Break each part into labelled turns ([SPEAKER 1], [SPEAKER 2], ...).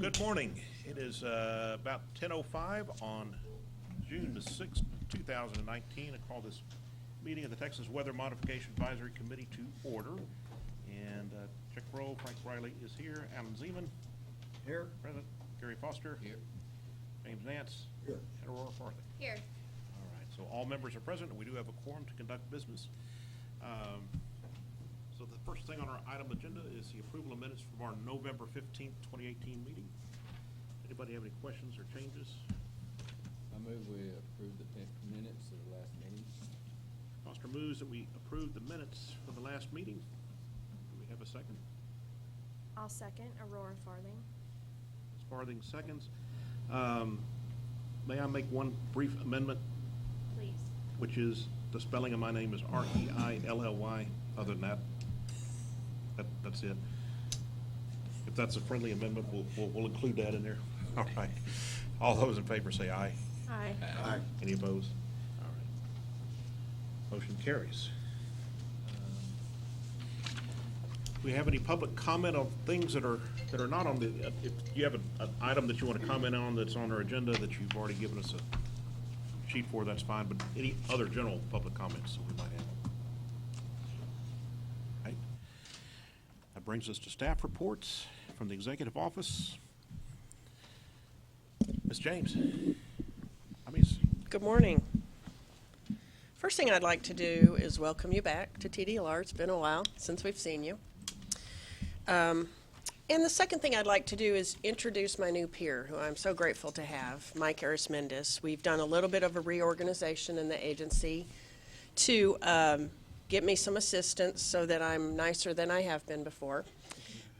[SPEAKER 1] Good morning. It is about 10:05 on June the 6th, 2019. I call this meeting of the Texas Weather Modification Advisory Committee to order. And check roll, Frank Riley is here. Alan Zeman. Here. Present. Gary Foster. Here. James Nance. Here. And Aurora Farley.
[SPEAKER 2] Here.
[SPEAKER 1] All right, so all members are present, and we do have a quorum to conduct business. So the first thing on our item agenda is the approval of minutes from our November 15th, 2018 meeting. Anybody have any questions or changes?
[SPEAKER 3] I move we approve the minutes of the last meeting.
[SPEAKER 1] Foster moves that we approve the minutes for the last meeting. Do we have a second?
[SPEAKER 2] I'll second. Aurora Farthing.
[SPEAKER 1] Ms. Farthing seconds. May I make one brief amendment?
[SPEAKER 2] Please.
[SPEAKER 1] Which is the spelling of my name is R-E-I-L-L-Y. Other than that, that's it. If that's a friendly amendment, we'll include that in there. All right. All those in favor say aye.
[SPEAKER 2] Aye.
[SPEAKER 1] Aye. Any opposed? All right. Motion carries. Do we have any public comment on things that are not on the? If you have an item that you want to comment on that's on our agenda that you've already given us a sheet for, that's fine. But any other general public comments that we might have? Right. That brings us to staff reports from the executive office. Ms. James.
[SPEAKER 4] Good morning. First thing I'd like to do is welcome you back to TDLR. It's been a while since we've seen you. And the second thing I'd like to do is introduce my new peer, who I'm so grateful to have, Mike Arismendis. We've done a little bit of a reorganization in the agency to get me some assistance so that I'm nicer than I have been before.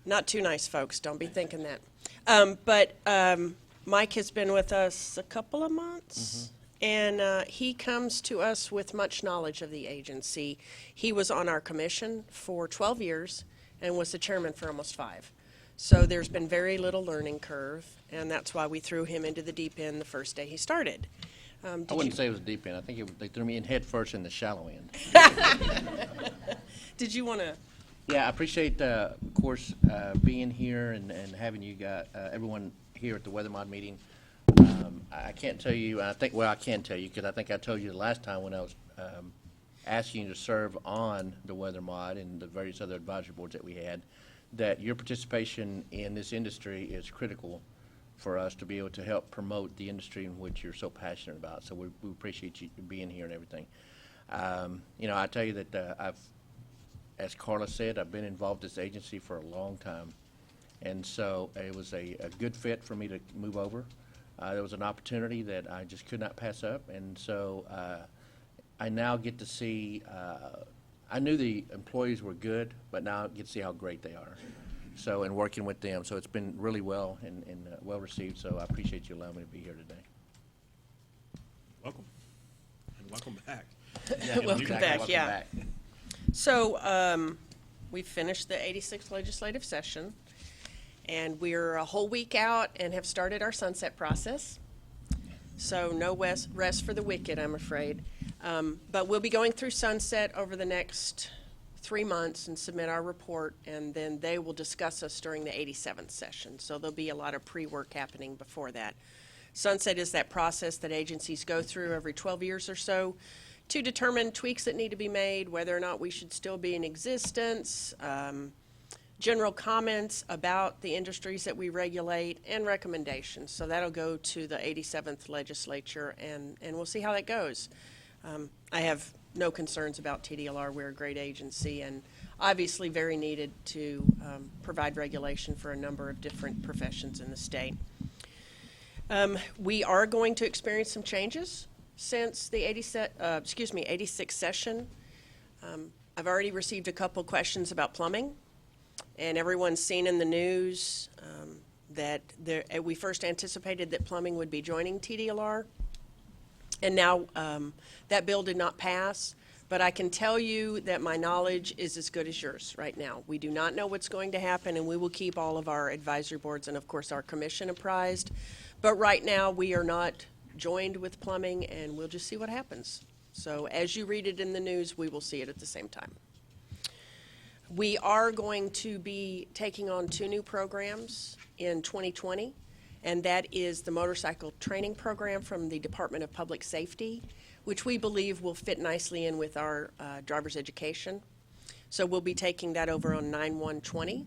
[SPEAKER 4] Not too nice, folks. Don't be thinking that. But Mike has been with us a couple of months. And he comes to us with much knowledge of the agency. He was on our commission for 12 years and was the chairman for almost 5. So there's been very little learning curve, and that's why we threw him into the deep end the first day he started.
[SPEAKER 5] I wouldn't say it was deep end. I think they threw me in head first in the shallow end.
[SPEAKER 4] Did you want to?
[SPEAKER 5] Yeah, I appreciate, of course, being here and having you guys, everyone here at the Weather Mod meeting. I can't tell you, I can tell you, because I think I told you the last time when I was asking you to serve on the Weather Mod and the various other advisory boards that we had, that your participation in this industry is critical for us to be able to help promote the industry in which you're so passionate about. So we appreciate you being here and everything. I tell you that as Carla said, I've been involved in this agency for a long time. And so it was a good fit for me to move over. There was an opportunity that I just could not pass up, and so I now get to see, I knew the employees were good, but now I get to see how great they are. So, and working with them. So it's been really well and well received, so I appreciate you allowing me to be here today.
[SPEAKER 1] Welcome. And welcome back.
[SPEAKER 4] Welcome back, yeah.
[SPEAKER 5] Back.
[SPEAKER 4] So we've finished the 86th legislative session. And we're a whole week out and have started our sunset process. So no rest for the wicked, I'm afraid. But we'll be going through sunset over the next 3 months and submit our report, and then they will discuss us during the 87th session. So there'll be a lot of pre-work happening before that. Sunset is that process that agencies go through every 12 years or so to determine tweaks that need to be made, whether or not we should still be in existence, general comments about the industries that we regulate, and recommendations. So that'll go to the 87th legislature, and we'll see how that goes. I have no concerns about TDLR. We're a great agency and obviously very needed to provide regulation for a number of different professions in the state. We are going to experience some changes since the 86th session. I've already received a couple questions about plumbing. And everyone's seen in the news that we first anticipated that plumbing would be joining TDLR. And now that bill did not pass. But I can tell you that my knowledge is as good as yours right now. We do not know what's going to happen, and we will keep all of our advisory boards and, of course, our commission apprised. But right now, we are not joined with plumbing, and we'll just see what happens. So as you read it in the news, we will see it at the same time. We are going to be taking on 2 new programs in 2020, and that is the motorcycle training program from the Department of Public Safety, which we believe will fit nicely in with our driver's education. So we'll be taking that over on 9/1/20.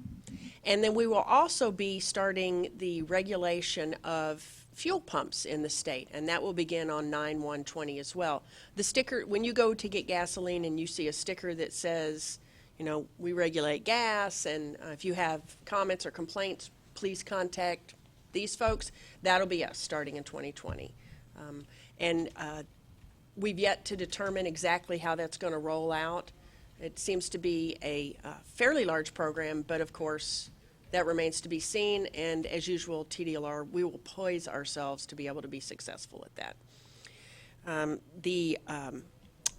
[SPEAKER 4] And then we will also be starting the regulation of fuel pumps in the state, and that will begin on 9/1/20 as well. The sticker, when you go to get gasoline and you see a sticker that says, you know, we regulate gas, and if you have comments or complaints, please contact these folks, that'll be us starting in 2020. We've yet to determine exactly how that's going to roll out. It seems to be a fairly large program, but of course, that remains to be seen, and as usual, TDLR, we will poise ourselves to be able to be successful at that. The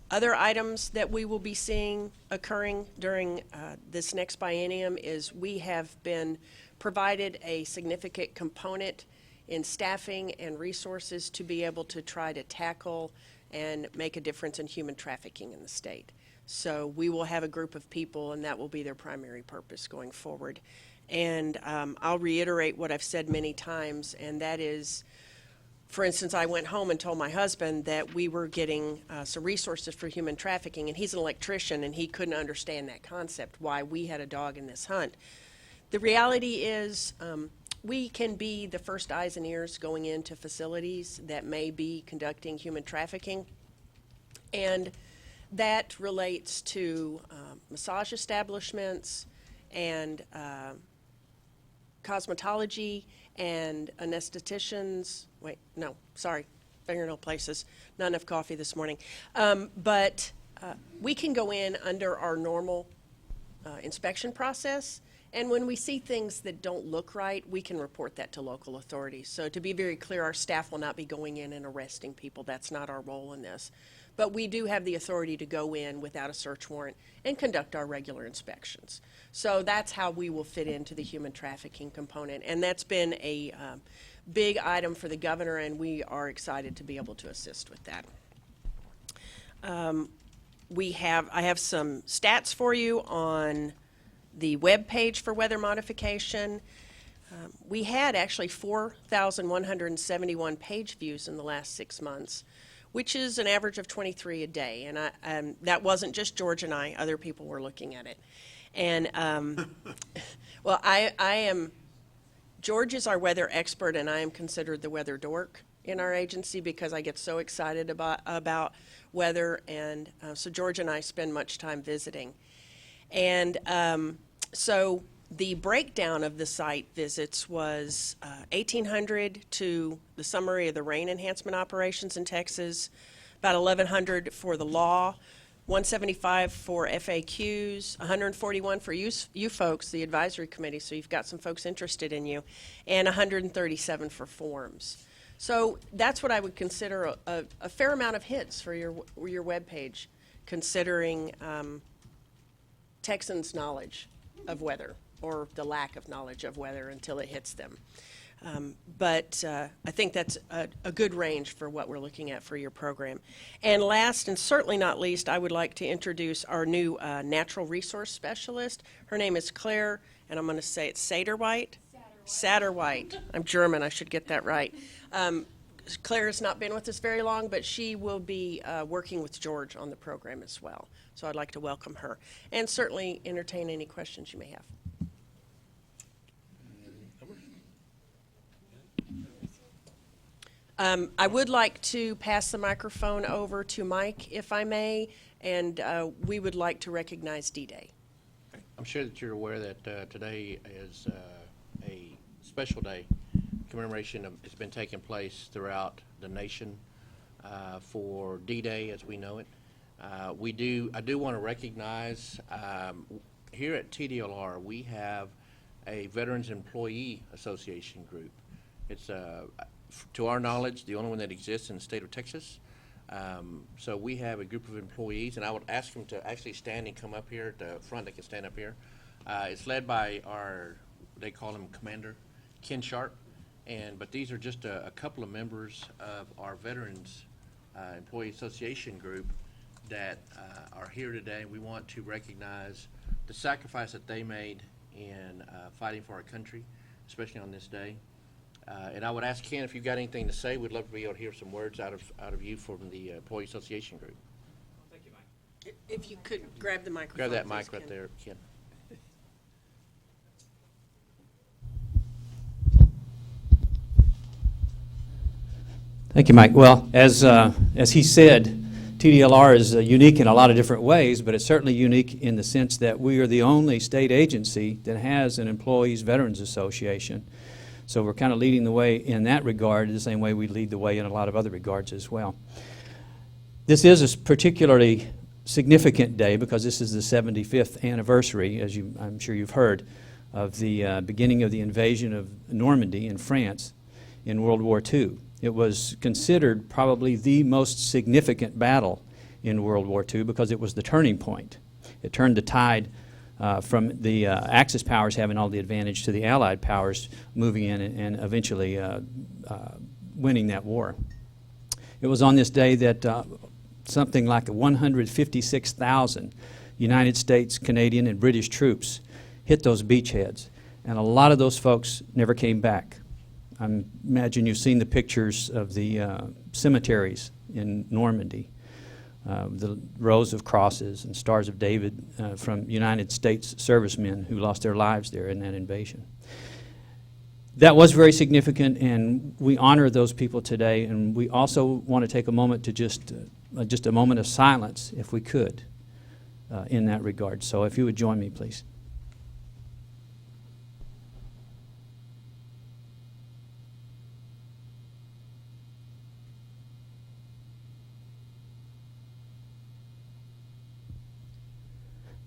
[SPEAKER 4] other items that we will be seeing occurring during this next biennium is we have been provided a significant component in staffing and resources to be able to try to tackle and make a difference in human trafficking in the state. So we will have a group of people, and that will be their primary purpose going forward. And I'll reiterate what I've said many times, and that is, for instance, I went home and told my husband that we were getting some resources for human trafficking, and he's an electrician, and he couldn't understand that concept, why we had a dog in this hunt. The reality is we can be the first eyes and ears going into facilities that may be conducting human trafficking, and that relates to massage establishments and cosmetology and anestheticians. Fingernail places. Not enough coffee this morning. But we can go in under our normal inspection process, and when we see things that don't look right, we can report that to local authorities. So to be very clear, our staff will not be going in and arresting people. That's not our role in this. But we do have the authority to go in without a search warrant and conduct our regular inspections. So that's how we will fit into the human trafficking component. And that's been a big item for the governor, and we are excited to be able to assist with that. I have some stats for you on the web page for weather modification. We had actually 4,171 page views in the last 6 months, which is an average of 23 a day. And that wasn't just George and I, other people were looking at it. And, well, I am, George is our weather expert, and I am considered the weather dork in our agency because I get so excited about weather. And so George and I spend much time visiting. And so the breakdown of the site visits was 1,800 to the summary of the rain enhancement operations in Texas, about 1,100 for the law, 175 for FAQs, 141 for you folks, the advisory committee, so you've got some folks interested in you, and 137 for forms. So that's what I would consider a fair amount of hits for your webpage, considering Texans' knowledge of weather, or the lack of knowledge of weather until it hits them. But I think that's a good range for what we're looking at for your program. And last and certainly not least, I would like to introduce our new natural resource specialist. Her name is Claire, and I'm going to say it's Satterwhite. Satterwhite. I'm German, I should get that right. Claire has not been with us very long, but she will be working with George on the program as well. So I'd like to welcome her and certainly entertain any questions you may have. I would like to pass the microphone over to Mike, if I may, and we would like to recognize D-Day.
[SPEAKER 5] I'm sure that you're aware that today is a special day. Commemoration has been taking place throughout the nation for D-Day as we know it. I do want to recognize here at TDLR we have a Veterans Employee Association group. It's to our knowledge the only one that exists in the state of Texas. So we have a group of employees, and I would ask them to actually stand and come up here at the front. They can stand up here. It's led by they call him Commander Ken Sharp, but these are just a couple of members of our Veterans Employee Association group that are here today. We want to recognize the sacrifice that they made in fighting for our country, especially on this day. And I would ask Ken if you've got anything to say. We'd love to be able to hear some words out of you from the Employee Association Group.
[SPEAKER 6] Thank you, Mike.
[SPEAKER 4] If you could grab the microphone.
[SPEAKER 5] Grab that
[SPEAKER 4] please,
[SPEAKER 5] mic right
[SPEAKER 4] Ken.
[SPEAKER 5] there, Ken.
[SPEAKER 6] Thank you, Mike. Well, as he said, TDLR is unique in a lot of different ways, but it's certainly unique in the sense that we are the only state agency that has an Employees Veterans Association. So we're kind of leading the way in that regard, the same way we lead the way in a lot of other regards as well. This is a particularly significant day because this is the 75th anniversary, as I'm sure you've heard, of the beginning of the invasion of Normandy in France in World War II. It was considered probably the most significant battle in World War II because it was the turning point. It turned the tide from the Axis powers having all the advantage to the Allied powers moving in and eventually winning that war. It was on this day that something like 156,000 United States, Canadian, and British troops hit those beachheads, and a lot of those folks never came back. I imagine you've seen the pictures of the cemeteries in Normandy, the rows of crosses and Stars of David from United States servicemen who lost their lives there in that invasion. That was very significant, and we honor those people today, and we also want to take a moment to just a moment of silence, if we could, in that regard. So if you would join me, please.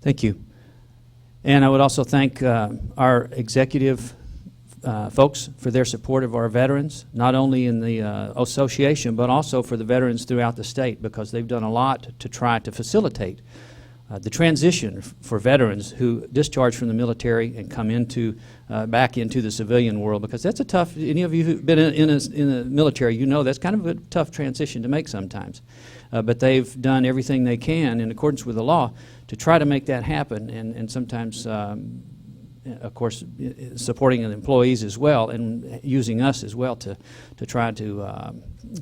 [SPEAKER 6] Thank you. And I would also thank our executive folks for their support of our veterans, not only in the association, but also for the veterans throughout the state, because they've done a lot to try to facilitate the transition for veterans who discharge from the military and come into back into the civilian world, because that's a tough, any of you who've been in the military, you know that's kind of a tough transition to make sometimes. But they've done everything they can in accordance with the law to try to make that happen, and sometimes, of course, supporting the employees as well, and using us as well to try to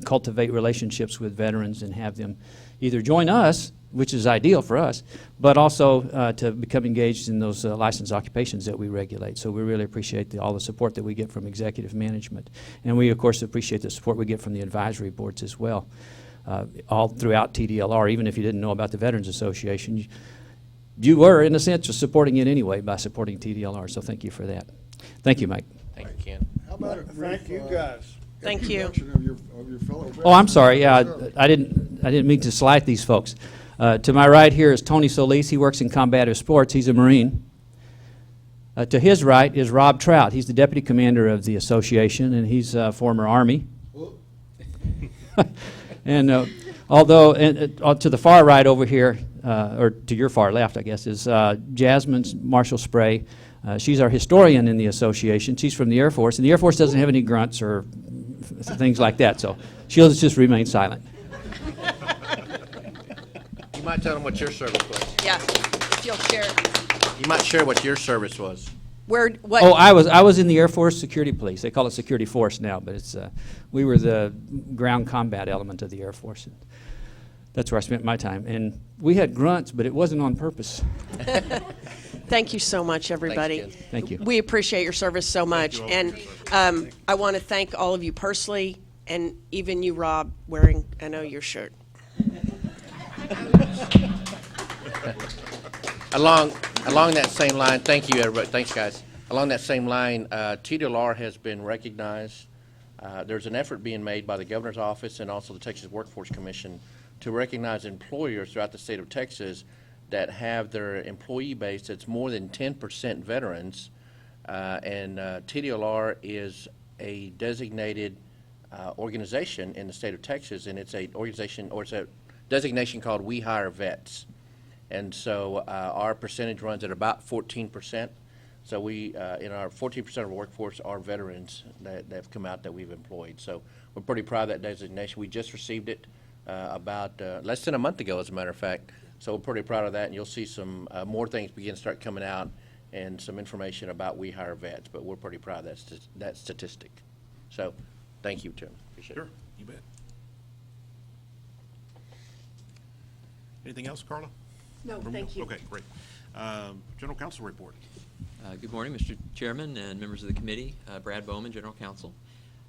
[SPEAKER 6] cultivate relationships with veterans and have them either join us, which is ideal for us, but also to become engaged in those licensed occupations that we regulate. So we really appreciate all the support that we get from executive management. And we, of course, appreciate the support we get from the advisory boards as well. All throughout TDLR, even if you didn't know about the Veterans Association, you were, in a sense, supporting it anyway by supporting TDLR, so thank you for that. Thank you, Mike.
[SPEAKER 5] Thank you, Ken.
[SPEAKER 7] How about a brief,
[SPEAKER 8] Thank you, guys.
[SPEAKER 4] Thank you.
[SPEAKER 7] introduction of your fellow
[SPEAKER 6] Oh, I'm
[SPEAKER 7] veterans?
[SPEAKER 6] sorry, yeah, I didn't mean to slight these folks. To my right here is Tony Solis. He works in combative sports. He's a Marine. To his right is Rob Trout. He's the deputy commander of the association, and he's former Army.
[SPEAKER 7] Whoop.
[SPEAKER 6] And although, to the far right over here, or to your far left, I guess, is Jasmine Marshall Spray. She's our historian in the association. She's from the Air Force, and the Air Force doesn't have any grunts or things like that, so she'll just remain silent.
[SPEAKER 5] You might tell them what your service was.
[SPEAKER 4] Yeah, if you'll share.
[SPEAKER 5] You might share what your service was.
[SPEAKER 4] What?
[SPEAKER 6] Oh, I was in the Air Force Security Police. They call it Security Force now, but it's we were the ground combat element of the Air Force. And that's where I spent my time. And we had grunts, but it wasn't on purpose.
[SPEAKER 4] Thank you so much, everybody.
[SPEAKER 5] Thanks, Ken.
[SPEAKER 6] Thank you.
[SPEAKER 4] We appreciate your service so much.
[SPEAKER 1] you all
[SPEAKER 4] And
[SPEAKER 1] for your service.
[SPEAKER 4] I want to thank all of you personally, and even you, Rob, wearing, I know, your shirt.
[SPEAKER 5] Along that same line, thank you, everybody. Thanks, guys. Along that same line, TDLR has been recognized. There's an effort being made by the governor's office and also the Texas Workforce Commission to recognize employers throughout the state of Texas that have their employee base that's more than 10% veterans. And TDLR is a designated organization in the state of Texas, and it's a organization, or it's a designation called We Hire Vets. And so our percentage runs at about 14%. So we, in our 14% of our workforce are veterans that have come out that we've employed. So we're pretty proud of that designation. We just received it about less than a month ago, as a matter of fact. So we're pretty proud of that, and you'll see some more things begin to start coming out and some information about We Hire Vets, but we're pretty proud of that statistic. So, thank you, Tim. Appreciate it.
[SPEAKER 1] Sure, you bet. Anything else, Carla?
[SPEAKER 4] No,
[SPEAKER 1] From
[SPEAKER 4] thank you.
[SPEAKER 1] Okay, great. General Counsel report.
[SPEAKER 8] Good morning, Mr. Chairman and members of the committee. Brad Bowman, General Counsel.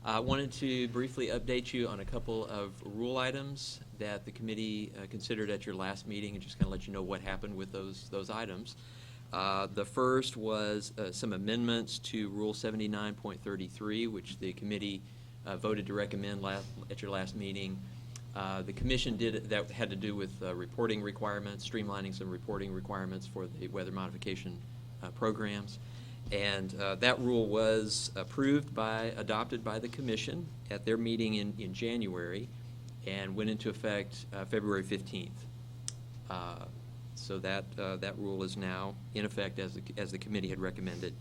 [SPEAKER 8] I wanted to briefly update you on a couple of rule items that the committee considered at your last meeting, and just kind of let you know what happened with those items. The first was some amendments to Rule 79.33, which the committee voted to recommend at your last meeting. The commission did that had to do with reporting requirements, streamlining some reporting requirements for the weather modification programs. And that rule was adopted by the commission at their meeting in January and went into effect February 15th. So that rule is now in effect as the committee had recommended.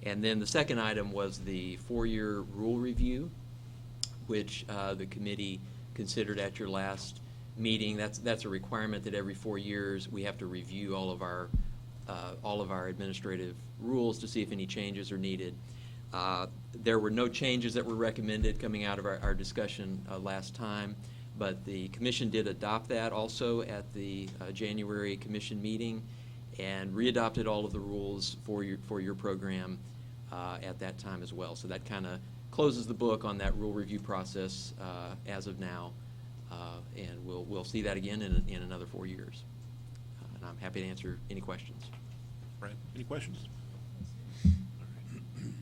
[SPEAKER 8] And then the second item was the 4-year rule review, which the committee considered at your last meeting. That's a requirement that every 4 years we have to review all of our administrative rules to see if any changes are needed. There were no changes that were recommended coming out of our discussion last time, but the commission did adopt that also at the January commission meeting and readopted all of the rules for your program at that time as well. So that kind of closes the book on that rule review process as of now, and we'll see that again in another 4 years. And I'm happy to answer any questions.
[SPEAKER 1] Brad, any questions? All right.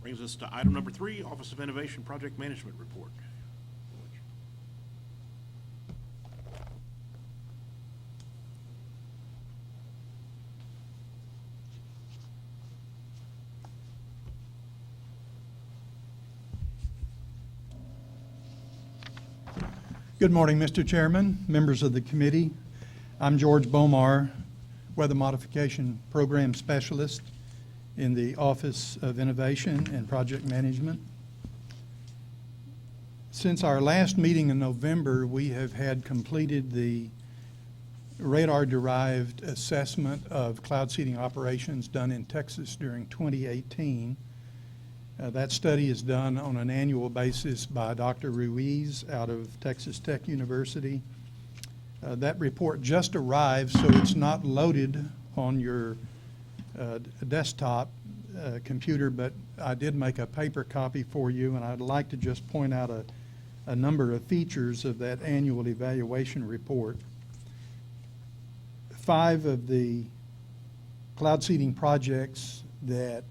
[SPEAKER 1] Brings us to item number 3, Office of Innovation Project Management Report.
[SPEAKER 9] Good morning, Mr. Chairman, members of the committee. I'm George Bomar, Weather Modification Program Specialist in the Office of Innovation and Project Management. Since our last meeting in November, we have had completed the radar-derived assessment of cloud seeding operations done in Texas during 2018. That study is done on an annual basis by Dr. Ruiz out of Texas Tech University. That report just arrived, so it's not loaded on your desktop computer, but I did make a paper copy for you, and I'd like to just point out a number of features of that annual evaluation report. 5 of the cloud seeding projects that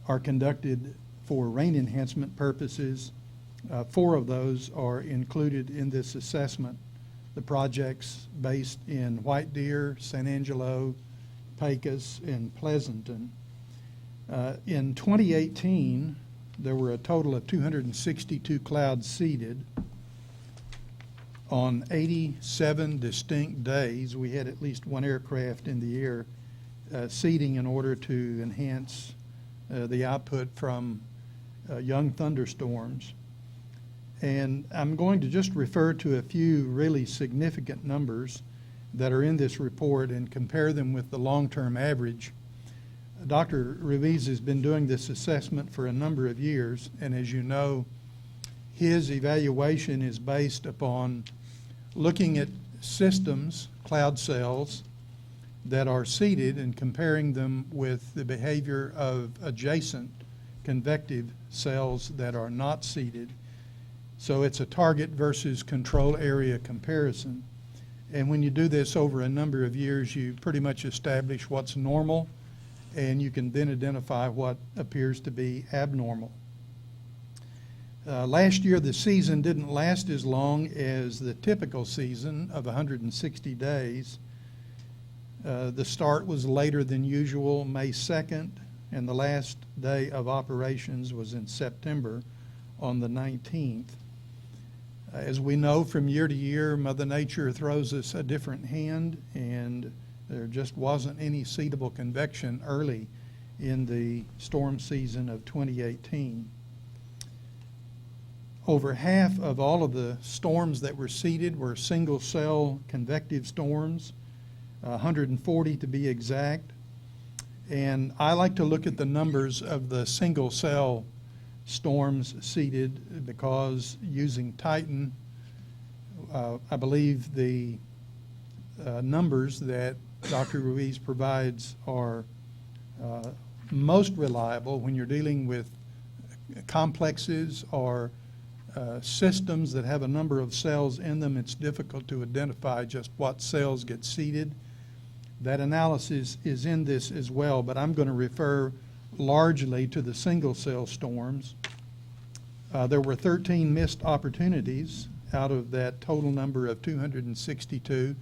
[SPEAKER 9] are conducted for rain enhancement purposes. 4 of those are included in this assessment. The projects based in White Deer, San Angelo, Pecos, and Pleasanton. In 2018, there were a total of 262 clouds seeded on 87 distinct days. We had at least 1 aircraft in the air seeding in order to enhance the output from young thunderstorms. And I'm going to just refer to a few really significant numbers that are in this report and compare them with the long-term average. Dr. Ruiz has been doing this assessment for a number of years, and as you know, his evaluation is based upon looking at systems, cloud cells, that are seeded and comparing them with the behavior of adjacent convective cells that are not seeded. So it's a target versus control area comparison. And when you do this over a number of years, you pretty much establish what's normal, and you can then identify what appears to be abnormal. Last year, the season didn't last as long as the typical season of 160 days. The start was later than usual, May 2nd, and the last day of operations was in September on the 19th. As we know from year to year, Mother Nature throws us a different hand, and there just wasn't any seedable convection early in the storm season of 2018. over half of all of the storms that were seeded were single-cell convective storms, 140 to be exact. And I like to look at the numbers of the single-cell storms seeded because using Titan, I believe the numbers that Dr. Ruiz provides are most reliable when you're dealing with complexes or systems that have a number of cells in them. It's difficult to identify just what cells get seeded. That analysis is in this as well, but I'm going to refer largely to the single-cell storms. There were 13 missed opportunities out of that total number of 262.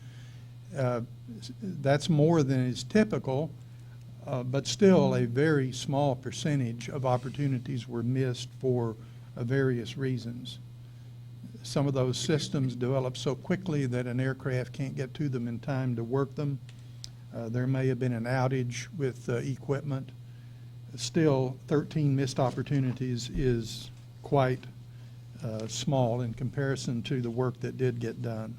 [SPEAKER 9] That's more than is typical, but still a very small percentage of opportunities were missed for various reasons. Some of those systems develop so quickly that an aircraft can't get to them in time to work them. There may have been an outage with equipment. Still, 13 missed opportunities is quite small in comparison to the work that did get done.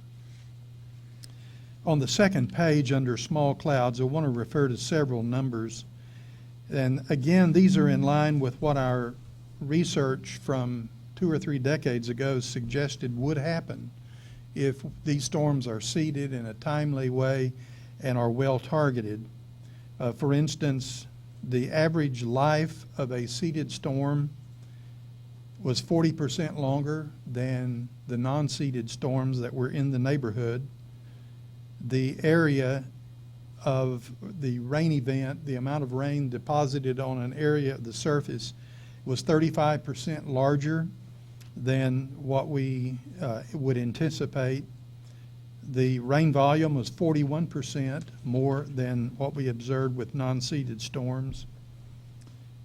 [SPEAKER 9] On the second page under small clouds, I want to refer to several numbers. And again, these are in line with what our research from 2 or 3 decades ago suggested would happen if these storms are seeded in a timely way and are well targeted. For instance, the average life of a seeded storm was 40% longer than the non-seeded storms that were in the neighborhood. The area of the rain event, the amount of rain deposited on an area of the surface, was 35% larger than what we would anticipate. The rain volume was 41% more than what we observed with non-seeded storms.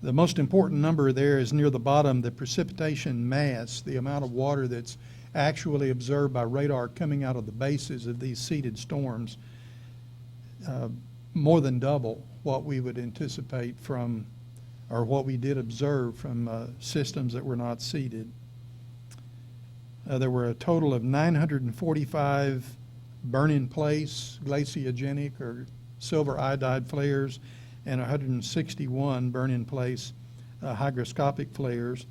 [SPEAKER 9] The most important number there is near the bottom, the precipitation mass, the amount of water that's actually observed by radar coming out of the bases of these seeded storms, more than double what we would anticipate from, or what we did observe from systems that were not seeded. There were a total of 945 burn-in-place glaciogenic or silver iodide flares and 161 burn-in-place hygroscopic flares.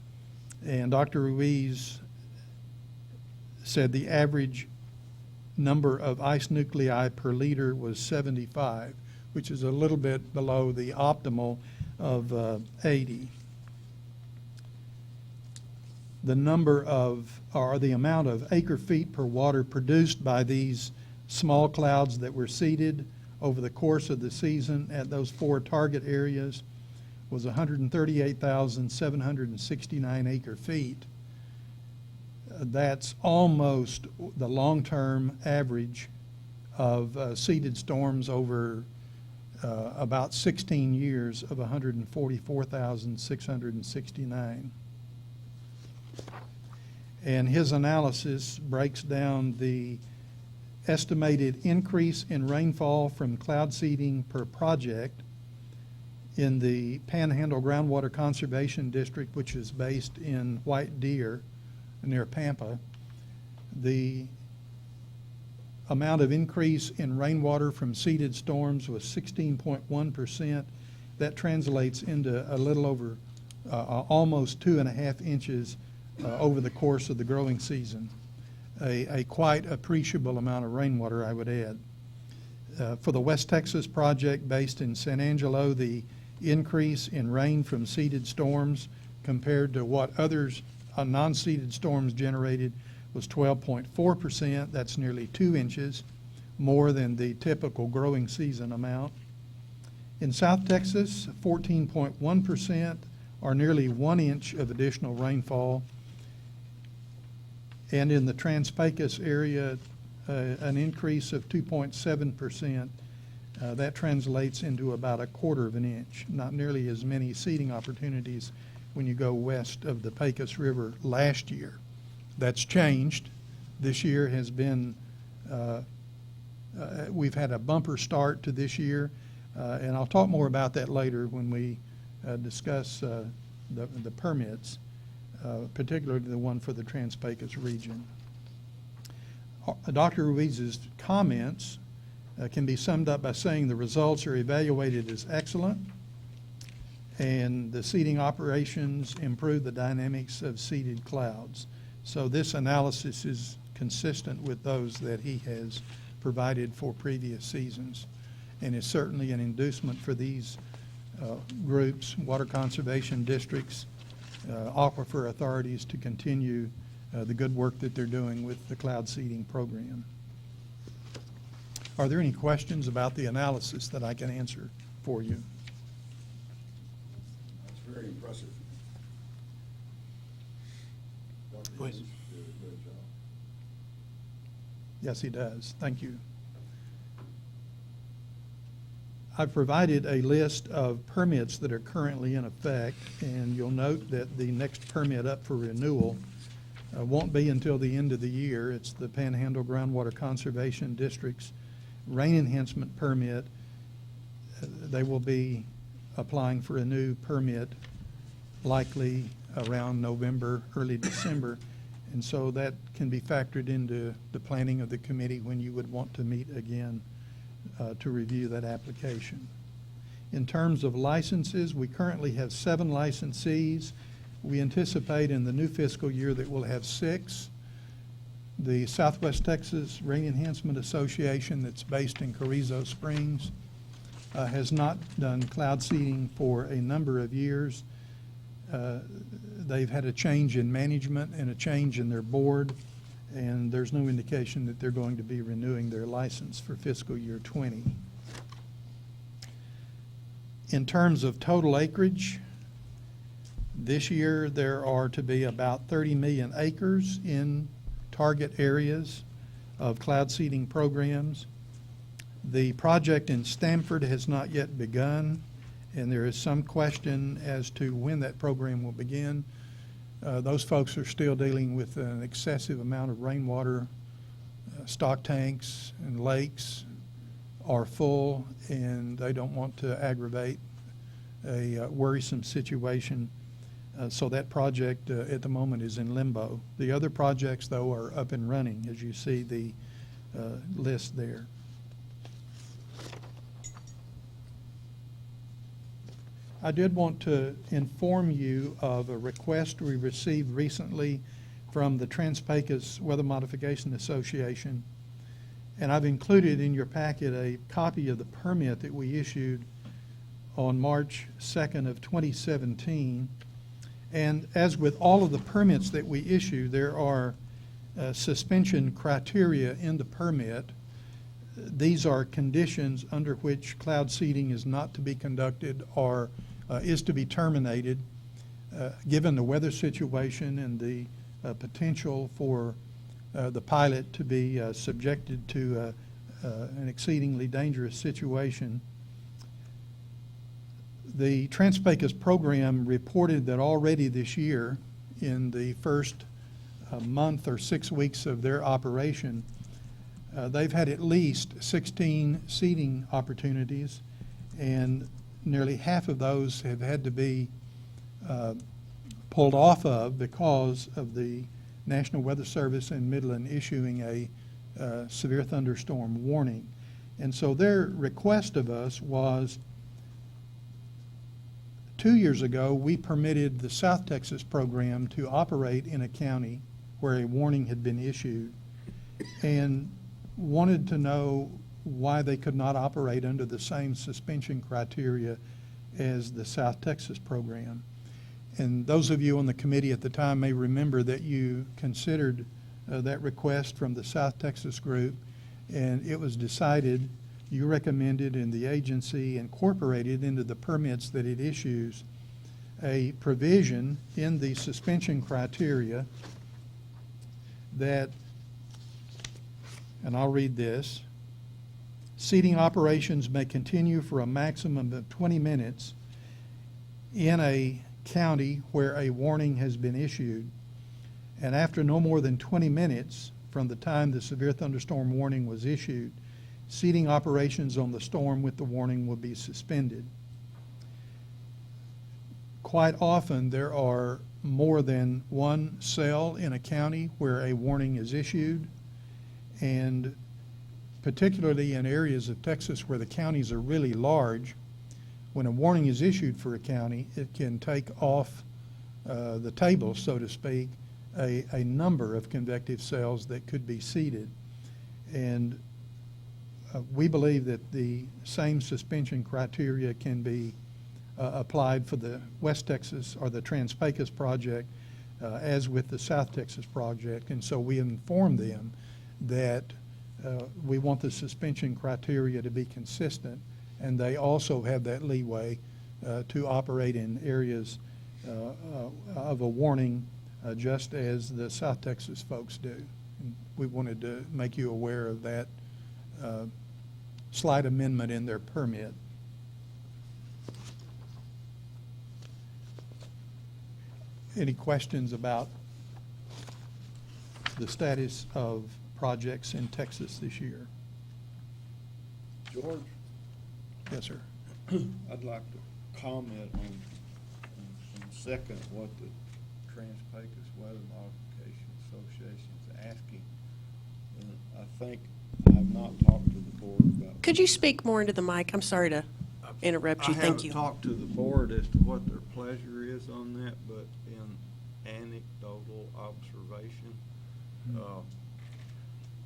[SPEAKER 9] And Dr. Ruiz said the average number of ice nuclei per liter was 75, which is a little bit below the optimal of 80. The number of, or the amount of acre feet per water produced by these small clouds that were seeded over the course of the season at those 4 target areas was 138,769 acre feet. That's almost the long-term average of seeded storms over about 16 years of 144,669. And his analysis breaks down the estimated increase in rainfall from cloud seeding per project in the Panhandle Groundwater Conservation District, which is based in White Deer near Pampa. The amount of increase in rainwater from seeded storms was 16.1%. That translates into a little over almost 2.5 inches over the course of the growing season. A quite appreciable amount of rainwater, I would add. For the West Texas project based in San Angelo, the increase in rain from seeded storms compared to what others non-seeded storms generated was 12.4%. That's nearly 2 inches more than the typical growing season amount. In South Texas, 14.1%, or nearly 1 inch of additional rainfall. And in the Trans-Pecos area, an increase of 2.7%. That translates into about 1/4 of an inch, not nearly as many seeding opportunities when you go west of the Pecos River last year. That's changed. This year has been, we've had a bumper start to this year, and I'll talk more about that later when we discuss the permits. particularly the one for the Trans-Pecos region. Dr. Ruiz's comments can be summed up by saying the results are evaluated as excellent, and the seeding operations improve the dynamics of seeded clouds. So this analysis is consistent with those that he has provided for previous seasons, and is certainly an inducement for these groups, water conservation districts, aquifer authorities, to continue the good work that they're doing with the cloud seeding program. Are there any questions about the analysis that I can answer for you?
[SPEAKER 7] That's very impressive. Dr.
[SPEAKER 6] Go ahead.
[SPEAKER 7] Jennings did a great job.
[SPEAKER 9] Yes, he does. Thank you. I've provided a list of permits that are currently in effect, and you'll note that the next permit up for renewal won't be until the end of the year. It's the Panhandle Groundwater Conservation District's rain enhancement permit. They will be applying for a new permit likely around November, early December, and so that can be factored into the planning of the committee when you would want to meet again to review that application. In terms of licenses, we currently have 7 licensees. We anticipate in the new fiscal year that we'll have 6. The Southwest Texas Rain Enhancement Association, that's based in Carrizo Springs, has not done cloud seeding for a number of years. They've had a change in management and a change in their board, and there's no indication that they're going to be renewing their license for fiscal year 20. In terms of total acreage, this year there are to be about 30 million acres in target areas of cloud seeding programs. The project in Stamford has not yet begun, and there is some question as to when that program will begin. Those folks are still dealing with an excessive amount of rainwater. Stock tanks and lakes are full, and they don't want to aggravate a worrisome situation. So that project at the moment is in limbo. The other projects, though, are up and running, as you see the list there. I did want to inform you of a request we received recently from the Trans-Pecos Weather Modification Association, and I've included in your packet a copy of the permit that we issued on March 2nd of 2017. And as with all of the permits that we issue, there are suspension criteria in the permit. These are conditions under which cloud seeding is not to be conducted or is to be terminated, given the weather situation and the potential for the pilot to be subjected to an exceedingly dangerous situation. The Trans-Pecos Program reported that already this year, in the first month or 6 weeks of their operation, they've had at least 16 seeding opportunities, and nearly half of those have had to be pulled off of because of the National Weather Service in Midland issuing a severe thunderstorm warning. And so their request of us was, 2 years ago, we permitted the South Texas program to operate in a county where a warning had been issued, and wanted to know why they could not operate under the same suspension criteria as the South Texas program. And those of you on the committee at the time may remember that you considered that request from the South Texas group, and it was decided, you recommended, and the agency incorporated into the permits that it issues a provision in the suspension criteria that, and I'll read this, seeding operations may continue for a maximum of 20 minutes in a county where a warning has been issued, and after no more than 20 minutes from the time the severe thunderstorm warning was issued, seeding operations on the storm with the warning will be suspended. quite often there are more than one cell in a county where a warning is issued, and particularly in areas of Texas where the counties are really large, when a warning is issued for a county, it can take off the table, so to speak, a number of convective cells that could be seeded. And we believe that the same suspension criteria can be applied for the West Texas or the Trans-Pecos project as with the South Texas project. And so we informed them that we want the suspension criteria to be consistent, and they also have that leeway to operate in areas of a warning just as the South Texas folks do. And we wanted to make you aware of that slight amendment in their permit. Any questions about the status of projects in Texas this year?
[SPEAKER 7] George,
[SPEAKER 9] Yes, sir.
[SPEAKER 7] I'd like to comment on second what the Trans-Pecos Weather Modification Association is asking. And I think I've not talked to the board about.
[SPEAKER 4] Could you speak more into the mic? I'm sorry to interrupt you. Thank you.
[SPEAKER 7] I haven't talked to the board as to what their pleasure is on that, but in anecdotal observation,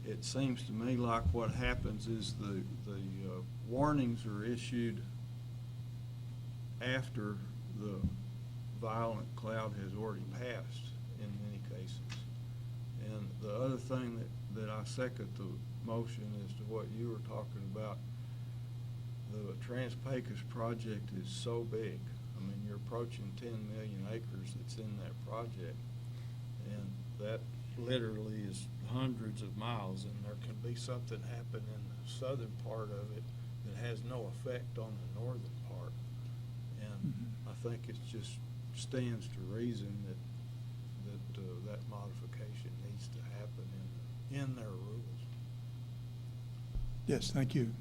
[SPEAKER 7] it seems to me like what happens is the warnings are issued after the violent cloud has already passed in many cases. And the other thing that I second the motion as to what you were talking about, the Trans-Pecos project is so big. I mean, you're approaching 10 million acres that's in that project, and that literally is hundreds of miles, and there can be something happen in the southern part of it that has no effect on the northern part. And I think it just stands to reason that that modification needs to happen in their rules.
[SPEAKER 9] Yes, thank you.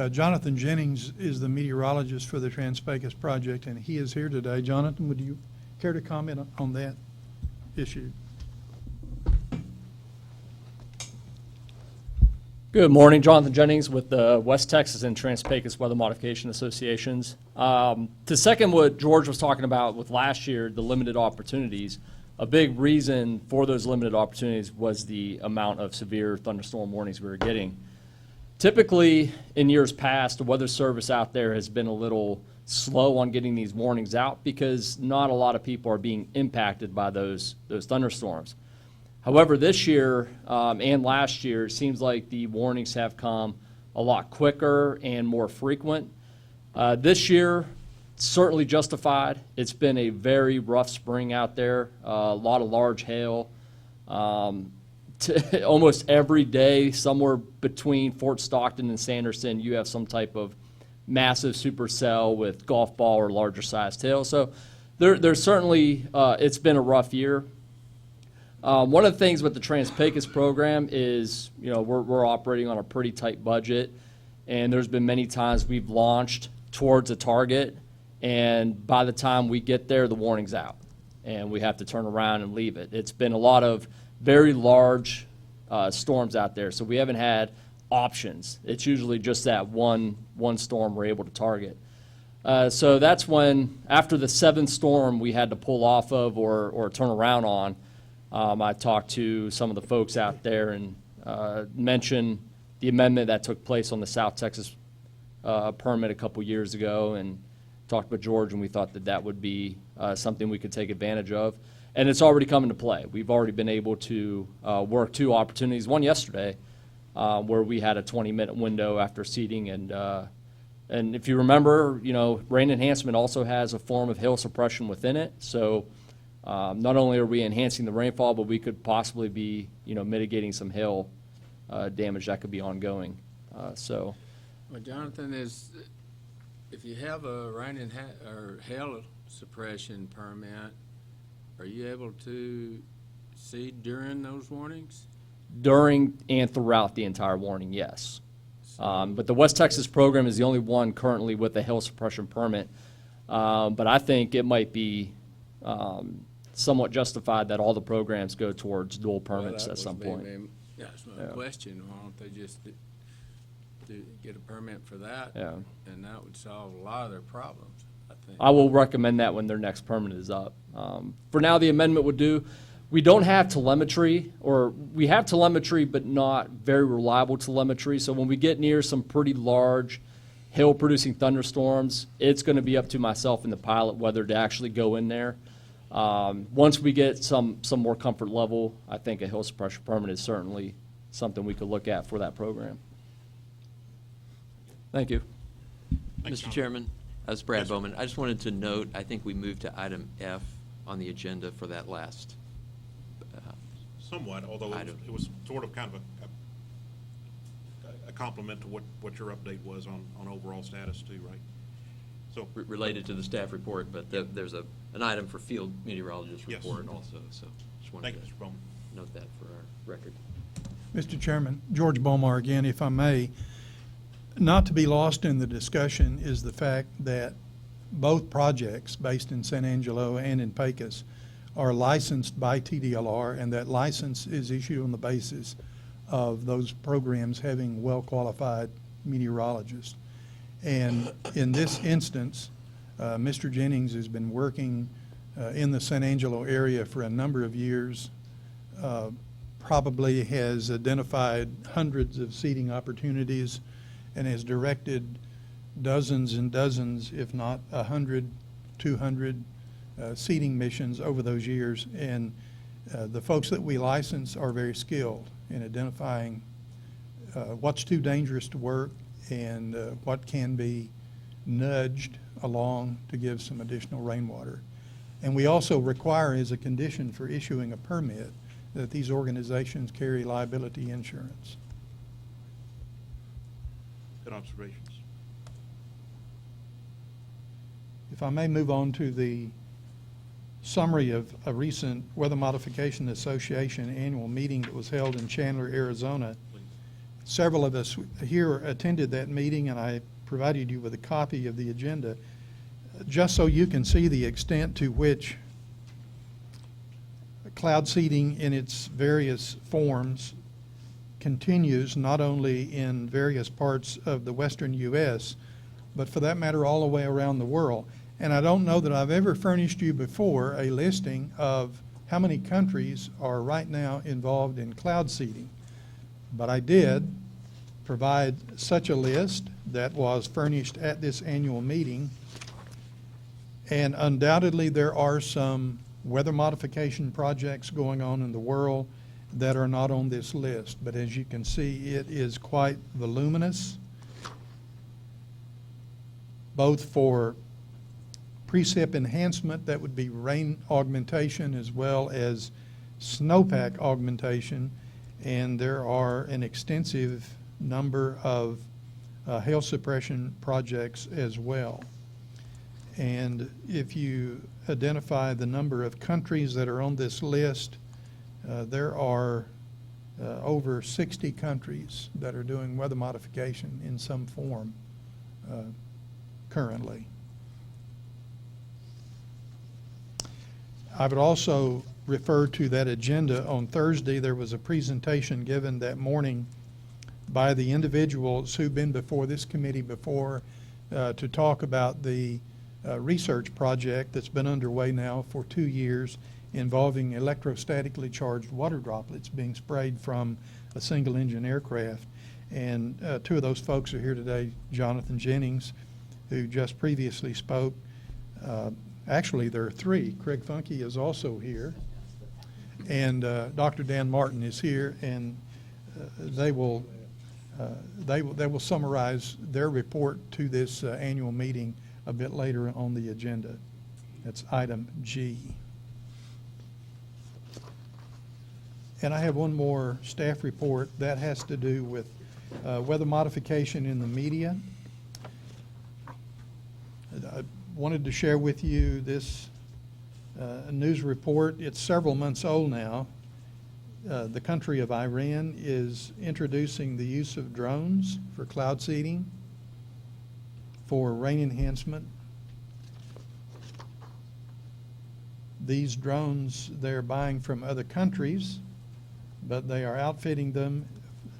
[SPEAKER 9] Jonathan Jennings is the meteorologist for the Trans-Pecos project, and he is here today. Jonathan, would you care to comment on that issue?
[SPEAKER 10] Good morning, Jonathan Jennings with the West Texas and Trans-Pecos Weather Modification Associations. To second what George was talking about with last year, the limited opportunities, a big reason for those limited opportunities was the amount of severe thunderstorm warnings we were getting. Typically, in years past, the Weather Service out there has been a little slow on getting these warnings out because not a lot of people are being impacted by those thunderstorms. However, this year and last year, it seems like the warnings have come a lot quicker and more frequent. This year, certainly justified. It's been a very rough spring out there, a lot of large hail. Almost every day, somewhere between Fort Stockton and Sanderson, you have some type of massive supercell with golf ball or larger sized hail. So there's certainly, it's been a rough year. One of the things with the Trans-Pecos program is, we're operating on a pretty tight budget, and there's been many times we've launched towards a target, and by the time we get there, the warning's out, and we have to turn around and leave it. It's been a lot of very large storms out there, so we haven't had options. It's usually just that one storm we're able to target. So that's when, after the seventh storm we had to pull off of or turn around on, I talked to some of the folks out there and mentioned the amendment that took place on the South Texas permit a couple years ago, and talked with George, and we thought that would be something we could take advantage of. And it's already come into play. We've already been able to work two opportunities, one yesterday where we had a 20-minute window after seeding, and if you remember, rain enhancement also has a form of hail suppression within it. So not only are we enhancing the rainfall, but we could possibly be, mitigating some hail damage that could be ongoing.
[SPEAKER 3] Well, Jonathan, if you have a rain or hail suppression permit, are you able to seed during those warnings?
[SPEAKER 10] During and throughout the entire warning, yes. But the West Texas program is the only one currently with a hail suppression permit. But I think it might be somewhat justified that all the programs go towards dual permits at some point.
[SPEAKER 3] That's my
[SPEAKER 10] Yeah.
[SPEAKER 3] question. Why don't they just get a permit for that?
[SPEAKER 10] Yeah.
[SPEAKER 3] And that would solve a lot of their problems, I think.
[SPEAKER 10] I will recommend that when their next permit is up. For now, the amendment would do, we don't have telemetry, or we have telemetry, but not very reliable telemetry. So when we get near some pretty large hail-producing thunderstorms, it's going to be up to myself and the pilot whether to actually go in there. Once we get some more comfort level, I think a hail suppression permit is certainly something we could look at for that program. Thank you.
[SPEAKER 1] Thanks,
[SPEAKER 8] Mr.
[SPEAKER 1] Tom.
[SPEAKER 8] Chairman, as Brad
[SPEAKER 1] Yes, sir.
[SPEAKER 8] Bowman, I just wanted to note, I think we moved to item F on the agenda for that last.
[SPEAKER 1] Somewhat, although
[SPEAKER 8] Item.
[SPEAKER 1] it was sort of kind of a compliment to what your update was on overall status too, right? So,
[SPEAKER 8] Related to the staff report, but there's an item for field meteorologist
[SPEAKER 1] Yes.
[SPEAKER 8] report also, so just wanted
[SPEAKER 1] thank you,
[SPEAKER 8] to
[SPEAKER 1] Mr. Bowman.
[SPEAKER 8] note that for our record.
[SPEAKER 9] Mr. Chairman, George Bomar again, if I may. Not to be lost in the discussion is the fact that both projects based in San Angelo and in Pecos are licensed by TDLR, and that license is issued on the basis of those programs having well-qualified meteorologists. And in this instance, Mr. Jennings has been working in the San Angelo area for a number of years, probably has identified hundreds of seating opportunities and has directed dozens and dozens, if not 100, 200 seating missions over those years. And the folks that we license are very skilled in identifying what's too dangerous to work and what can be nudged along to give some additional rainwater. And we also require as a condition for issuing a permit that these organizations carry liability insurance.
[SPEAKER 1] Good observations.
[SPEAKER 9] If I may move on to the summary of a recent Weather Modification Association annual meeting that was held in Chandler, Arizona. Several of us here attended that meeting, and I provided you with a copy of the agenda just so you can see the extent to which cloud seeding in its various forms continues, not only in various parts of the western U.S., but for that matter all the way around the world. And I don't know that I've ever furnished you before a listing of how many countries are right now involved in cloud seeding. But I did provide such a list that was furnished at this annual meeting. And undoubtedly there are some weather modification projects going on in the world that are not on this list. But as you can see, it is quite voluminous, both for precip enhancement, that would be rain augmentation, as well as snowpack augmentation. And there are an extensive number of hail suppression projects as well. And if you identify the number of countries that are on this list, there are over 60 countries that are doing weather modification in some form currently. I would also refer to that agenda. On Thursday, there was a presentation given that morning by the individuals who've been before this committee before to talk about the research project that's been underway now for 2 years involving electrostatically charged water droplets being sprayed from a single engine aircraft. And two of those folks are here today, Jonathan Jennings, who just previously spoke. Actually, there are three. Craig Funke is also here. And Dr. Dan Martin is here, and they will summarize their report to this annual meeting a bit later on the agenda. That's item G. And I have one more staff report that has to do with weather modification in the media. I wanted to share with you this news report. It's several months old now. The country of Iran is introducing the use of drones for cloud seeding, for rain enhancement, these drones they're buying from other countries, but they are outfitting them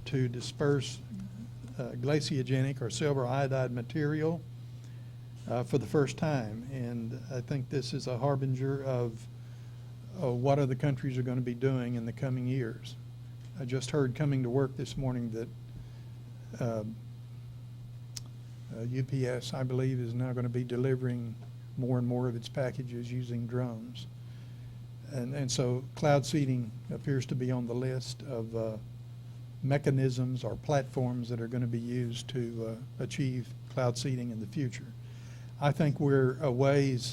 [SPEAKER 9] to disperse glaciogenic or silver iodide material for the first time. And I think this is a harbinger of what other countries are going to be doing in the coming years. I just heard coming to work this morning that UPS, I believe, is now going to be delivering more and more of its packages using drones. And so cloud seeding appears to be on the list of mechanisms or platforms that are going to be used to achieve cloud seeding in the future. I think we're a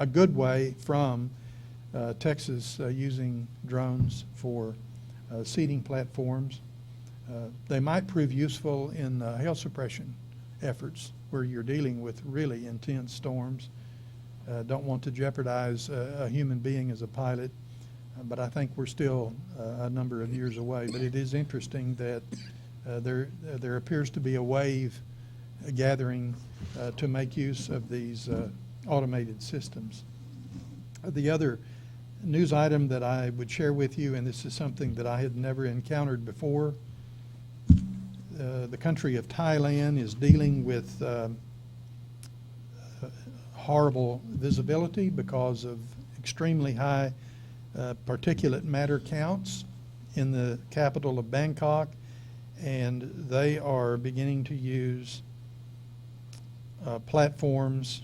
[SPEAKER 9] good way from Texas using drones for seeding platforms. They might prove useful in hail suppression efforts where you're dealing with really intense storms. Don't want to jeopardize a human being as a pilot, but I think we're still a number of years away. But it is interesting that there appears to be a wave gathering to make use of these automated systems. The other news item that I would share with you, and this is something that I had never encountered before, the country of Thailand is dealing with horrible visibility because of extremely high particulate matter counts in the capital of Bangkok, and they are beginning to use platforms,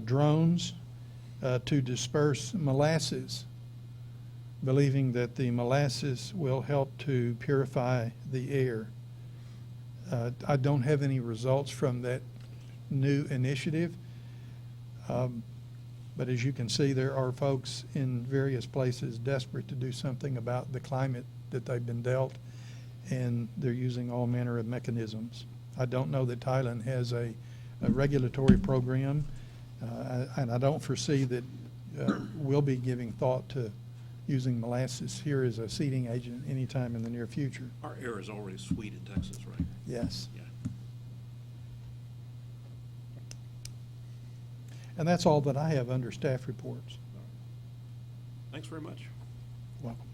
[SPEAKER 9] drones, to disperse molasses, believing that the molasses will help to purify the air. I don't have any results from that new initiative, but as you can see, there are folks in various places desperate to do something about the climate that they've been dealt, and they're using all manner of mechanisms. I don't know that Thailand has a regulatory program, and I don't foresee that we'll be giving thought to using molasses here as a seeding agent anytime in the near future.
[SPEAKER 1] Our air is already sweet in Texas, right?
[SPEAKER 9] Yes.
[SPEAKER 1] Yeah.
[SPEAKER 9] And that's all that I have under staff reports.
[SPEAKER 1] Thanks very much.
[SPEAKER 9] Welcome.